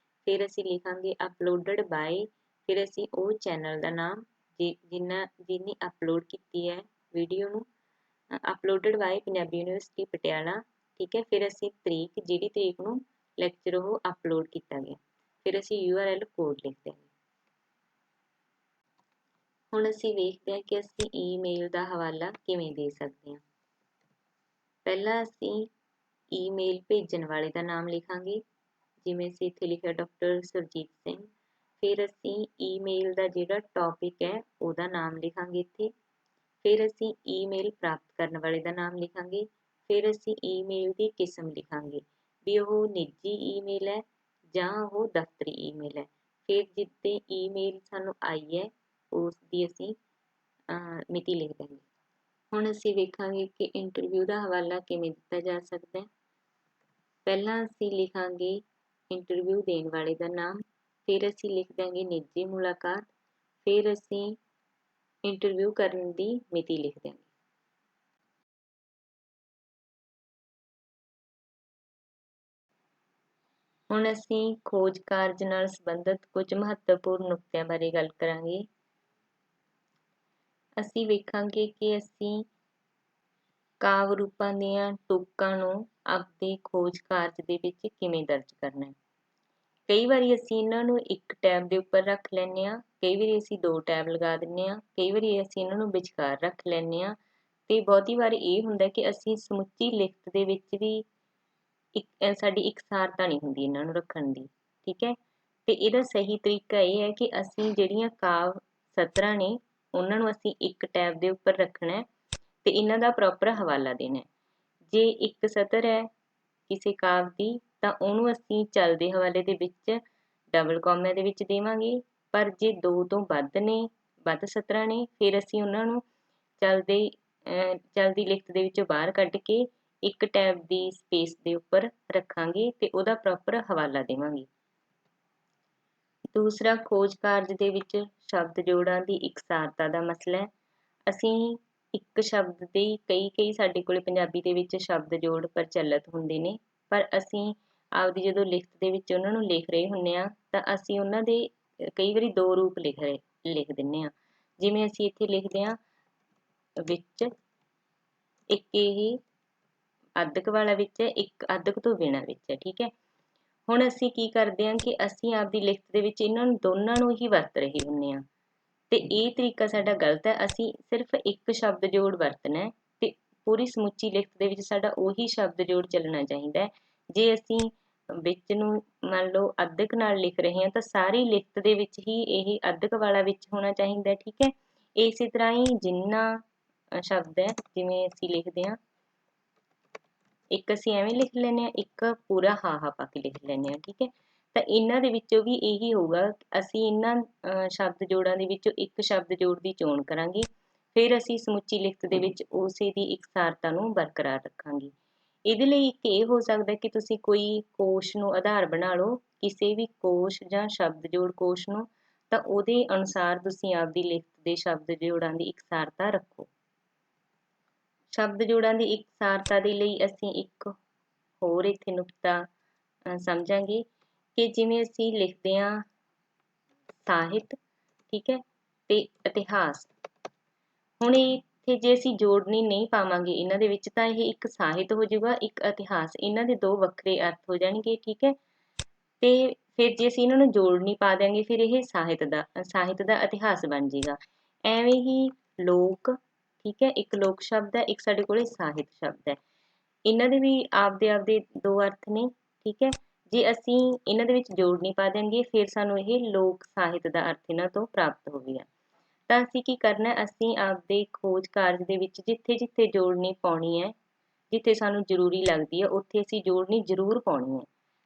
ਫਿਰ ਅਸੀਂ ਲਿਖਾਂਗੇ ਅਪਲੋਡਡ ਬਾਏ, ਫਿਰ ਅਸੀਂ ਉਹ ਚੈਨਲ ਦਾ ਨਾਮ ਜਿਹਨੇ ਅਪਲੋਡ ਕੀਤੀ ਹੈ ਵੀਡੀਓ ਨੂੰ, uploaded bye Punjabi university Patiala, ਠੀਕ ਹੈ। ਫਿਰ ਅਸੀਂ ਤਰੀਕ, ਜਿਹੜੀ ਤਰੀਕ ਨੂੰ ਲੈਕਚਰ ਉਹ ਅਪਲੋਡ ਕੀਤਾ ਗਿਆ, ਫਿਰ ਅਸੀਂ URL ਕੋਡ ਲਿਖ ਦਿਆਂਗੇ। ਹੁਣ ਅਸੀਂ ਵੇਖਦੇ ਹਾਂ ਕਿ ਅਸੀਂ ਈਮੇਲ ਦਾ ਹਵਾਲਾ ਕਿਵੇਂ ਦੇ ਸਕਦੇ ਹਾਂ। ਪਹਿਲਾਂ ਅਸੀਂ ਈਮੇਲ ਭੇਜਣ ਵਾਲੇ ਦਾ ਨਾਮ ਲਿਖਾਂਗੇ, ਜਿਵੇਂ ਅਸੀਂ ਇੱਥੇ ਲਿਖਿਆ ਡਾਕਟਰ ਸੁਰਜੀਤ ਸਿੰਘ। ਫਿਰ ਅਸੀਂ ਈਮੇਲ ਦਾ ਜਿਹੜਾ ਟੌਪਿਕ ਹੈ ਉਹਦਾ ਨਾਮ ਲਿਖਾਂਗੇ ਇੱਥੇ। ਫਿਰ ਅਸੀਂ ਈਮੇਲ ਪ੍ਰਾਪਤ ਕਰਨ ਵਾਲੇ ਦਾ ਨਾਮ ਲਿਖਾਂਗੇ। ਫਿਰ ਅਸੀਂ ਈਮੇਲ ਦੀ ਕਿਸਮ ਲਿਖਾਂਗੇ, ਵੀ ਉਹ ਨਿੱਜੀ ਈਮੇਲ ਹੈ ਜਾਂ ਉਹ ਦਫ਼ਤਰੀ ਈਮੇਲ ਹੈ। ਫਿਰ ਜਿੱਤੇ ਈਮੇਲ ਸਾਨੂੰ ਆਈ ਹੈ ਉਸ ਦੀ ਅਸੀਂ ਮਿਤੀ ਲਿਖ ਦਿਆਂਗੇ। ਹੁਣ ਅਸੀਂ ਵੇਖਾਂਗੇ ਕਿ ਇੰਟਰਵਿਊ ਦਾ ਹਵਾਲਾ ਕਿਵੇਂ ਦਿੱਤਾ ਜਾ ਸਕਦਾ ਹੈ। ਪਹਿਲਾਂ ਅਸੀਂ ਲਿਖਾਂਗੇ ਇੰਟਰਵਿਊ ਦੇਣ ਵਾਲੇ ਦਾ ਨਾਮ, ਫਿਰ ਅਸੀਂ ਲਿਖ ਦਿਆਂਗੇ ਨਿੱਜੀ ਮੁਲਾਕਾਤ, ਫਿਰ ਅਸੀਂ ਇੰਟਰਵਿਊ ਕਰਨ ਦੀ ਮਿਤੀ ਲਿਖ ਦਿਆਂਗੇ। ਹੁਣ ਅਸੀਂ ਖੋਜ ਕਾਰਜ ਨਾਲ ਸੰਬੰਧਿਤ ਕੁਝ ਮਹੱਤਵਪੂਰਨ ਨੁਕਤਿਆਂ ਬਾਰੇ ਗੱਲ ਕਰਾਂਗੇ। ਅਸੀਂ ਵੇਖਾਂਗੇ ਕਿ ਅਸੀਂ ਕਾਵਿ ਰੂਪਾਂ ਦੀਆਂ ਤੁਕਾਂ ਨੂੰ ਆਪਦੇ ਖੋਜ ਕਾਰਜ ਦੇ ਵਿੱਚ ਕਿਵੇਂ ਦਰਜ ਕਰਨਾ ਹੈ। ਕਈ ਵਾਰੀ ਅਸੀਂ ਇਹਨਾਂ ਨੂੰ ਇੱਕ ਟੈਬ ਦੇ ਉੱਪਰ ਰੱਖ ਲੈਂਦੇ ਹਾਂ, ਕਈ ਵਾਰੀ ਅਸੀਂ 2 ਟੈਬ ਲਗਾ ਦਿੰਦੇ ਹਾਂ, ਕਈ ਵਾਰੀ ਅਸੀਂ ਇਹਨਾਂ ਨੂੰ ਵਿਚਕਾਰ ਰੱਖ ਲੈਂਦੇ ਹਾਂ, ਤੇ ਬਹੁਤੀ ਵਾਰ ਇਹ ਹੁੰਦਾ ਕਿ ਅਸੀਂ ਸਮੁੱਚੀ ਲਿਖਤ ਦੇ ਵਿੱਚ ਵੀ ਸਾਡੀ ਇਕਸਾਰਤਾ ਨਹੀਂ ਹੁੰਦੀ ਇਹਨਾਂ ਨੂੰ ਰੱਖਣ ਦੀ, ਠੀਕ ਹੈ। ਤੇ ਇਹਦਾ ਸਹੀ ਤਰੀਕਾ ਇਹ ਹੈ ਕਿ ਅਸੀਂ ਜਿਹੜੀਆਂ ਕਾਵਿ ਸਤਰਾਂ ਨੇ ਉਹਨਾਂ ਨੂੰ ਅਸੀਂ ਇੱਕ ਟੈਬ ਦੇ ਉੱਪਰ ਰੱਖਣਾ ਹੈ ਤੇ ਇਹਨਾਂ ਦਾ ਪ੍ਰੋਪਰ ਹਵਾਲਾ ਦੇਣਾ ਹੈ। ਜੇ ਇੱਕ ਸਤਰ ਹੈ ਕਿਸੇ ਕਾਵਿ ਦੀ ਤਾਂ ਉਹਨੂੰ ਅਸੀਂ ਚੱਲਦੇ ਹਵਾਲੇ ਦੇ ਵਿੱਚ ਡਬਲ ਕੋਮਿਆਂ ਦੇ ਵਿੱਚ ਦੇਵਾਂਗੇ, ਪਰ ਜੇ 2 ਤੋਂ ਵੱਧ ਸਤਰਾਂ ਨੇ ਫਿਰ ਅਸੀਂ ਉਹਨਾਂ ਨੂੰ ਚਲਦੀ ਲਿਖਤ ਦੇ ਵਿੱਚੋਂ ਬਾਹਰ ਕੱਢ ਕੇ ਇੱਕ ਟੈਬ ਦੀ ਸਪੇਸ ਦੇ ਉੱਪਰ ਰੱਖਾਂਗੇ ਤੇ ਉਹਦਾ ਪ੍ਰੋਪਰ ਹਵਾਲਾ ਦੇਵਾਂਗੇ। ਦੂਸਰਾ, ਖੋਜ ਕਾਰਜ ਦੇ ਵਿੱਚ ਸ਼ਬਦ ਜੋੜਾਂ ਦੀ ਇਕਸਾਰਤਾ ਦਾ ਮਸਲਾ ਹੈ। ਅਸੀਂ ਇੱਕ ਸ਼ਬਦ ਦੇ ਕਈ ਸਾਡੇ ਕੋਲੇ ਪੰਜਾਬੀ ਦੇ ਵਿੱਚ ਸ਼ਬਦ ਜੋੜ ਪ੍ਰਚਲਿਤ ਹੁੰਦੇ ਨੇ, ਪਰ ਅਸੀਂ ਆਪਦੀ ਜਦੋਂ ਲਿਖਤ ਦੇ ਵਿੱਚ ਉਹਨਾਂ ਨੂੰ ਲਿਖ ਰਹੇ ਹੁੰਦੇ ਹਾਂ ਤਾਂ ਅਸੀਂ ਉਹਨਾਂ ਦੇ ਕਈ ਵਾਰੀ 2 ਰੂਪ ਲਿਖ ਦਿੰਦੇ ਹਾਂ। ਜਿਵੇਂ ਅਸੀਂ ਇੱਥੇ ਲਿਖਦੇ ਹਾਂ ਵਿੱਚ, ਇੱਕ ਇਹ ਅੱਧਕ ਵਾਲਾ ਵਿੱਚ ਹੈ, ਇੱਕ ਅੱਧਕ ਤੋਂ ਬਿਨਾਂ ਵਿੱਚ ਹੈ, ਠੀਕ ਹੈ। ਹੁਣ ਅਸੀਂ ਕੀ ਕਰਦੇ ਹਾਂ ਕਿ ਅਸੀਂ ਆਪਦੀ ਲਿਖਤ ਦੇ ਵਿੱਚ ਇਹਨਾਂ ਨੂੰ ਦੋਨਾਂ ਨੂੰ ਹੀ ਵਰਤ ਰਹੇ ਹੁੰਦੇ ਹਾਂ, ਤੇ ਇਹ ਤਰੀਕਾ ਸਾਡਾ ਗਲਤ ਹੈ। ਅਸੀਂ ਸਿਰਫ ਇੱਕ ਸ਼ਬਦ ਜੋੜ ਵਰਤਣਾ ਹੈ ਤੇ ਪੂਰੀ ਸਮੁੱਚੀ ਲਿਖਤ ਦੇ ਵਿੱਚ ਸਾਡਾ ਉਹੀ ਸ਼ਬਦ ਜੋੜ ਚੱਲਣਾ ਚਾਹੀਦਾ ਹੈ। ਜੇ ਅਸੀਂ ਵਿੱਚ ਨੂੰ ਮੰਨ ਲਓ ਅੱਧਕ ਨਾਲ ਲਿਖ ਰਹੇ ਹਾਂ ਤਾਂ ਸਾਰੀ ਲਿਖਤ ਦੇ ਵਿੱਚ ਹੀ ਇਹ ਅੱਧਕ ਵਾਲਾ ਵਿੱਚ ਹੋਣਾ ਚਾਹੀਦਾ, ਠੀਕ ਹੈ। ਇਸੇ ਤਰ੍ਹਾਂ ਹੀ ਜਿੰਨਾ ਸ਼ਬਦ ਹੈ, ਜਿਵੇਂ ਅਸੀਂ ਲਿਖਦੇ ਹਾਂ ਇੱਕ ਅਸੀਂ ਐਵੇਂ ਲਿਖ ਲੈਂਦੇ ਹਾਂ, ਇੱਕ ਪੂਰਾ ਹਾਹਾ ਪਾ ਕੇ ਲਿਖ ਲੈਂਦੇ ਹਾਂ, ਠੀਕ ਹੈ। ਤਾਂ ਇਹਨਾਂ ਦੇ ਵਿੱਚੋਂ ਵੀ ਇਹੀ ਹੋਊਗਾ, ਅਸੀਂ ਇਹਨਾਂ ਸ਼ਬਦ ਜੋੜਾਂ ਦੇ ਵਿੱਚੋਂ ਇੱਕ ਸ਼ਬਦ ਜੋੜ ਦੀ ਚੋਣ ਕਰਾਂਗੇ, ਫਿਰ ਅਸੀਂ ਸਮੁੱਚੀ ਲਿਖਤ ਦੇ ਵਿੱਚ ਉਸੇ ਦੀ ਇਕਸਾਰਤਾ ਨੂੰ ਬਰਕਰਾਰ ਰੱਖਾਂਗੇ। ਇਹਦੇ ਲਈ ਇੱਕ ਇਹ ਹੋ ਸਕਦਾ ਕਿ ਤੁਸੀਂ ਕੋਈ ਕੋਸ਼ ਨੂੰ ਆਧਾਰ ਬਣਾ ਲਓ, ਕਿਸੇ ਵੀ ਕੋਸ਼ ਜਾਂ ਸ਼ਬਦ ਜੋੜ ਕੋਸ਼ ਨੂੰ, ਤਾਂ ਉਹਦੇ ਅਨੁਸਾਰ ਤੁਸੀਂ ਆਪਦੀ ਲਿਖਤ ਦੇ ਸ਼ਬਦ ਜੋੜਾਂ ਦੀ ਇਕਸਾਰਤਾ ਰੱਖੋ। ਸ਼ਬਦ ਜੋੜਾਂ ਦੀ ਇਕਸਾਰਤਾ ਦੇ ਲਈ ਅਸੀਂ ਇੱਕ ਹੋਰ ਇੱਥੇ ਨੁਕਤਾ ਸਮਝਾਂਗੇ ਕਿ ਜਿਵੇਂ ਅਸੀਂ ਲਿਖਦੇ ਹਾਂ ਸਾਹਿਤ, ਠੀਕ ਹੈ, ਤੇ ਇਤਿਹਾਸ। ਹੁਣ ਇੱਥੇ ਜੇ ਅਸੀਂ ਜੋੜਨੀ ਨਹੀਂ ਪਾਵਾਂਗੇ ਇਹਨਾਂ ਦੇ ਵਿੱਚ ਤਾਂ ਇਹ ਇੱਕ ਸਾਹਿਤ ਹੋ ਜਾਊਗਾ, ਇੱਕ ਇਤਿਹਾਸ, ਇਹਨਾਂ ਦੇ 2 ਵੱਖਰੇ ਅਰਥ ਹੋ ਜਾਣਗੇ, ਠੀਕ ਹੈ। ਤੇ ਫਿਰ ਜੇ ਅਸੀਂ ਇਹਨਾਂ ਨੂੰ ਜੋੜਨੀ ਪਾ ਦਿਆਂਗੇ ਫਿਰ ਇਹ ਸਾਹਿਤ ਦਾ ਇਤਿਹਾਸ ਬਣ ਜਾਏਗਾ। ਐਵੇਂ ਹੀ ਲੋਕ, ਠੀਕ ਹੈ, ਇੱਕ ਲੋਕ ਸ਼ਬਦ ਹੈ, ਇੱਕ ਸਾਡੇ ਕੋਲੇ ਸਾਹਿਤ ਸ਼ਬਦ ਹੈ, ਇਹਨਾਂ ਦੇ ਵੀ ਆਪਦੇ 2 ਅਰਥ ਨੇ, ਠੀਕ ਹੈ। ਜੇ ਅਸੀਂ ਇਹਨਾਂ ਦੇ ਵਿੱਚ ਜੋੜ ਨਹੀਂ ਪਾ ਦਿਆਂਗੇ ਫਿਰ ਸਾਨੂੰ ਇਹ ਲੋਕ ਸਾਹਿਤ ਦਾ ਅਰਥ ਇਹਨਾਂ ਤੋਂ ਪ੍ਰਾਪਤ ਹੋਵੇਗਾ। ਤਾਂ ਅਸੀਂ ਕੀ ਕਰਨਾ, ਅਸੀਂ ਆਪਦੇ ਖੋਜ ਕਾਰਜ ਦੇ ਵਿੱਚ ਜਿੱਥੇ ਜਿੱਥੇ ਜੋੜਨੀ ਪਾਉਣੀ ਹੈ, ਜਿੱਥੇ ਸਾਨੂੰ ਜ਼ਰੂਰੀ ਲੱਗਦੀ ਹੈ ਉੱਥੇ ਅਸੀਂ ਜੋੜਨੀ ਜ਼ਰੂਰ ਪਾਉਣੀ ਹੈ।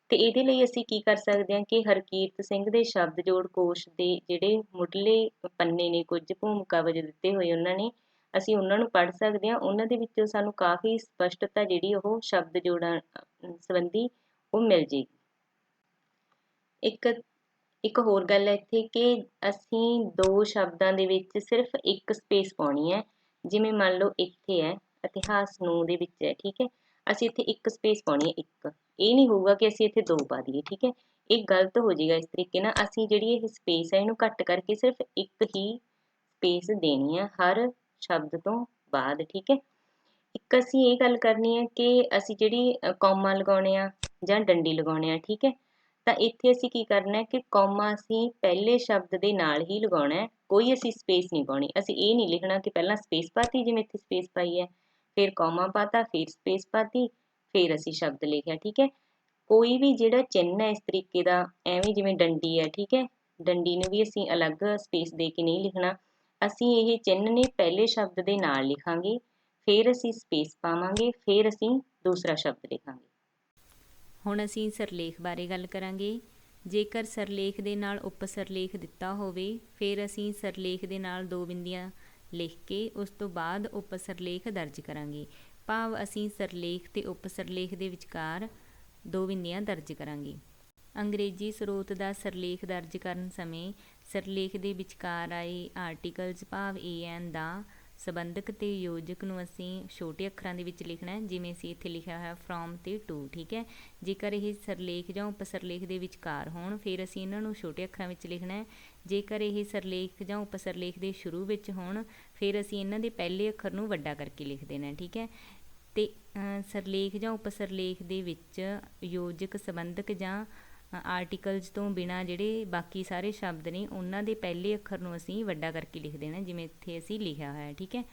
ਤੇ ਇਹਦੇ ਲਈ ਅਸੀਂ ਕੀ ਕਰ ਸਕਦੇ ਹਾਂ ਕਿ ਹਰਕੀਰਤ ਸਿੰਘ ਦੇ ਸ਼ਬਦ ਜੋੜ ਕੋਸ਼ ਦੇ ਜਿਹੜੇ ਮੁੱਢਲੇ ਪੰਨੇ ਨੇ, ਕੁਝ ਭੂਮਿਕਾ ਵਜੋਂ ਦਿੱਤੇ ਹੋਏ ਉਹਨਾਂ ਨੇ, ਅਸੀਂ ਉਹਨਾਂ ਨੂੰ ਪੜ੍ਹ ਸਕਦੇ ਹਾਂ। ਉਹਨਾਂ ਦੇ ਵਿੱਚੋਂ ਸਾਨੂੰ ਕਾਫੀ ਸਪਸ਼ਟਤਾ ਜਿਹੜੀ ਉਹ ਸ਼ਬਦ ਜੋੜਾਂ ਸੰਬੰਧੀ ਉਹ ਮਿਲ ਜੇਗੀ। ਇੱਕ ਹੋਰ ਗੱਲ ਹੈ ਇੱਥੇ ਕਿ ਅਸੀਂ ਦੋ ਸ਼ਬਦਾਂ ਦੇ ਵਿੱਚ ਸਿਰਫ ਇੱਕ ਸਪੇਸ ਪਾਉਣੀ ਹੈ। ਜਿਵੇਂ ਮੰਨ ਲਓ ਇੱਥੇ ਹੈ ਇਤਿਹਾਸ ਨੂੰ ਦੇ ਵਿੱਚ ਹੈ, ਠੀਕ ਹੈ, ਅਸੀਂ ਇੱਥੇ ਇੱਕ ਸਪੇਸ ਪਾਉਣੀ ਹੈ, ਇੱਕ। ਇਹ ਨਹੀਂ ਹੋਊਗਾ ਕਿ ਅਸੀਂ ਇੱਥੇ ਦੋ ਪਾ ਦਈਏ, ਠੀਕ ਹੈ, ਇਹ ਗਲਤ ਹੋ ਜਾਏਗਾ। ਇਸ ਤਰੀਕੇ ਨਾਲ ਅਸੀਂ ਜਿਹੜੀ ਇਹ ਸਪੇਸ ਹੈ ਇਹਨੂੰ ਘੱਟ ਕਰਕੇ ਸਿਰਫ ਇੱਕ ਹੀ ਸਪੇਸ ਦੇਣੀ ਹੈ ਹਰ ਸ਼ਬਦ ਤੋਂ ਬਾਅਦ, ਠੀਕ ਹੈ। ਇੱਕ ਅਸੀਂ ਇਹ ਗੱਲ ਕਰਨੀ ਹੈ ਕਿ ਅਸੀਂ ਜਿਹੜੀ ਕੌਮਾ ਲਗਾਉਣੇ ਆ ਜਾਂ ਡੰਡੀ ਲਗਾਉਣੇ ਆ, ਠੀਕ ਹੈ, ਤਾਂ ਇੱਥੇ ਅਸੀਂ ਕੀ ਕਰਨਾ ਹੈ ਕਿ ਕੌਮਾ ਅਸੀਂ ਪਹਿਲੇ ਸ਼ਬਦ ਦੇ ਨਾਲ ਹੀ ਲਗਾਉਣਾ ਹੈ, ਕੋਈ ਅਸੀਂ ਸਪੇਸ ਨਹੀਂ ਪਾਉਣੀ। ਅਸੀਂ ਇਹ ਨਹੀਂ ਲਿਖਣਾ ਕਿ ਪਹਿਲਾਂ ਸਪੇਸ ਪਾਤੀ, ਜਿਵੇਂ ਇੱਥੇ ਸਪੇਸ ਪਾਈ ਹੈ, ਫਿਰ ਕੌਮਾ ਪਾਤਾ, ਫਿਰ ਸਪੇਸ ਪਾਤੀ, ਫਿਰ ਅਸੀਂ ਸ਼ਬਦ ਲਿਖਿਆ, ਠੀਕ ਹੈ। ਕੋਈ ਵੀ ਜਿਹੜਾ ਚਿੰਨ੍ਹ ਹੈ ਇਸ ਤਰੀਕੇ ਦਾ, ਐਵੇਂ ਜਿਵੇਂ ਡੰਡੀ ਹੈ, ਠੀਕ ਹੈ, ਡੰਡੀ ਨੂੰ ਵੀ ਅਸੀਂ ਅਲੱਗ ਸਪੇਸ ਦੇ ਕੇ ਨਹੀਂ ਲਿਖਣਾ। ਅਸੀਂ ਇਹ ਚਿੰਨ੍ਹ ਨੇ ਪਹਿਲੇ ਸ਼ਬਦ ਦੇ ਨਾਲ ਲਿਖਾਂਗੇ, ਫਿਰ ਅਸੀਂ ਸਪੇਸ ਪਾਵਾਂਗੇ, ਫਿਰ ਅਸੀਂ ਦੂਸਰਾ ਸ਼ਬਦ ਲਿਖਾਂਗੇ। ਹੁਣ ਅਸੀਂ ਸਿਰਲੇਖ ਬਾਰੇ ਗੱਲ ਕਰਾਂਗੇ। ਜੇਕਰ ਸਿਰਲੇਖ ਦੇ ਨਾਲ ਉਪ ਸਿਰਲੇਖ ਦਿੱਤਾ ਹੋਵੇ, ਫਿਰ ਅਸੀਂ ਸਿਰਲੇਖ ਦੇ ਨਾਲ ਦੋ ਬਿੰਦੀਆਂ ਲਿਖ ਕੇ ਉਸ ਤੋਂ ਬਾਅਦ ਉਪ ਸਿਰਲੇਖ ਦਰਜ ਕਰਾਂਗੇ। ਭਾਵ ਅਸੀਂ ਸਿਰਲੇਖ ਤੇ ਉਪ ਸਿਰਲੇਖ ਦੇ ਵਿਚਕਾਰ ਦੋ ਬਿੰਦੀਆਂ ਦਰਜ ਕਰਾਂਗੇ। ਅੰਗਰੇਜ਼ੀ ਸਰੋਤ ਦਾ ਸਿਰਲੇਖ ਦਰਜ ਕਰਨ ਸਮੇਂ ਸਿਰਲੇਖ ਦੇ ਵਿਚਕਾਰ ਆਏ ਆਰਟੀਕਲਸ ਭਾਵ AN ਦਾ ਸੰਬੰਧਕ ਤੇ ਯੋਜਕ ਨੂੰ ਅਸੀਂ ਛੋਟੇ ਅੱਖਰਾਂ ਦੇ ਵਿੱਚ ਲਿਖਣਾ ਹੈ, ਜਿਵੇਂ ਅਸੀਂ ਇੱਥੇ ਲਿਖਿਆ ਹੋਇਆ ਫਰੋਮ ਤੇ ਟੂ, ਠੀਕ ਹੈ। ਜੇਕਰ ਇਹ ਸਿਰਲੇਖ ਜਾਂ ਉਪ ਸਿਰਲੇਖ ਦੇ ਵਿਚਕਾਰ ਹੋਣ ਫਿਰ ਅਸੀਂ ਇਹਨਾਂ ਨੂੰ ਛੋਟੇ ਅੱਖਰਾਂ ਵਿੱਚ ਲਿਖਣਾ ਹੈ। ਜੇਕਰ ਇਹ ਸਿਰਲੇਖ ਜਾਂ ਉਪ ਸਿਰਲੇਖ ਦੇ ਸ਼ੁਰੂ ਵਿੱਚ ਹੋਣ ਫਿਰ ਅਸੀਂ ਇਹਨਾਂ ਦੇ ਪਹਿਲੇ ਅੱਖਰ ਨੂੰ ਵੱਡਾ ਕਰਕੇ ਲਿਖ ਦੇਣਾ, ਠੀਕ ਹੈ। ਤੇ ਸਿਰਲੇਖ ਜਾਂ ਉਪ ਸਿਰਲੇਖ ਦੇ ਵਿੱਚ ਯੋਜਕ, ਸੰਬੰਧਕ ਜਾਂ ਆਰਟੀਕਲਸ ਤੋਂ ਬਿਨਾਂ ਜਿਹੜੇ ਬਾਕੀ ਸਾਰੇ ਸ਼ਬਦ ਨੇ ਉਹਨਾਂ ਦੇ ਪਹਿਲੇ ਅੱਖਰ ਨੂੰ ਅਸੀਂ ਵੱਡਾ ਕਰਕੇ ਲਿਖ ਦੇਣਾ, ਜਿਵੇਂ ਇੱਥੇ ਅਸੀਂ ਲਿਖਿਆ ਹੋਇਆ, ਠੀਕ ਹੈ।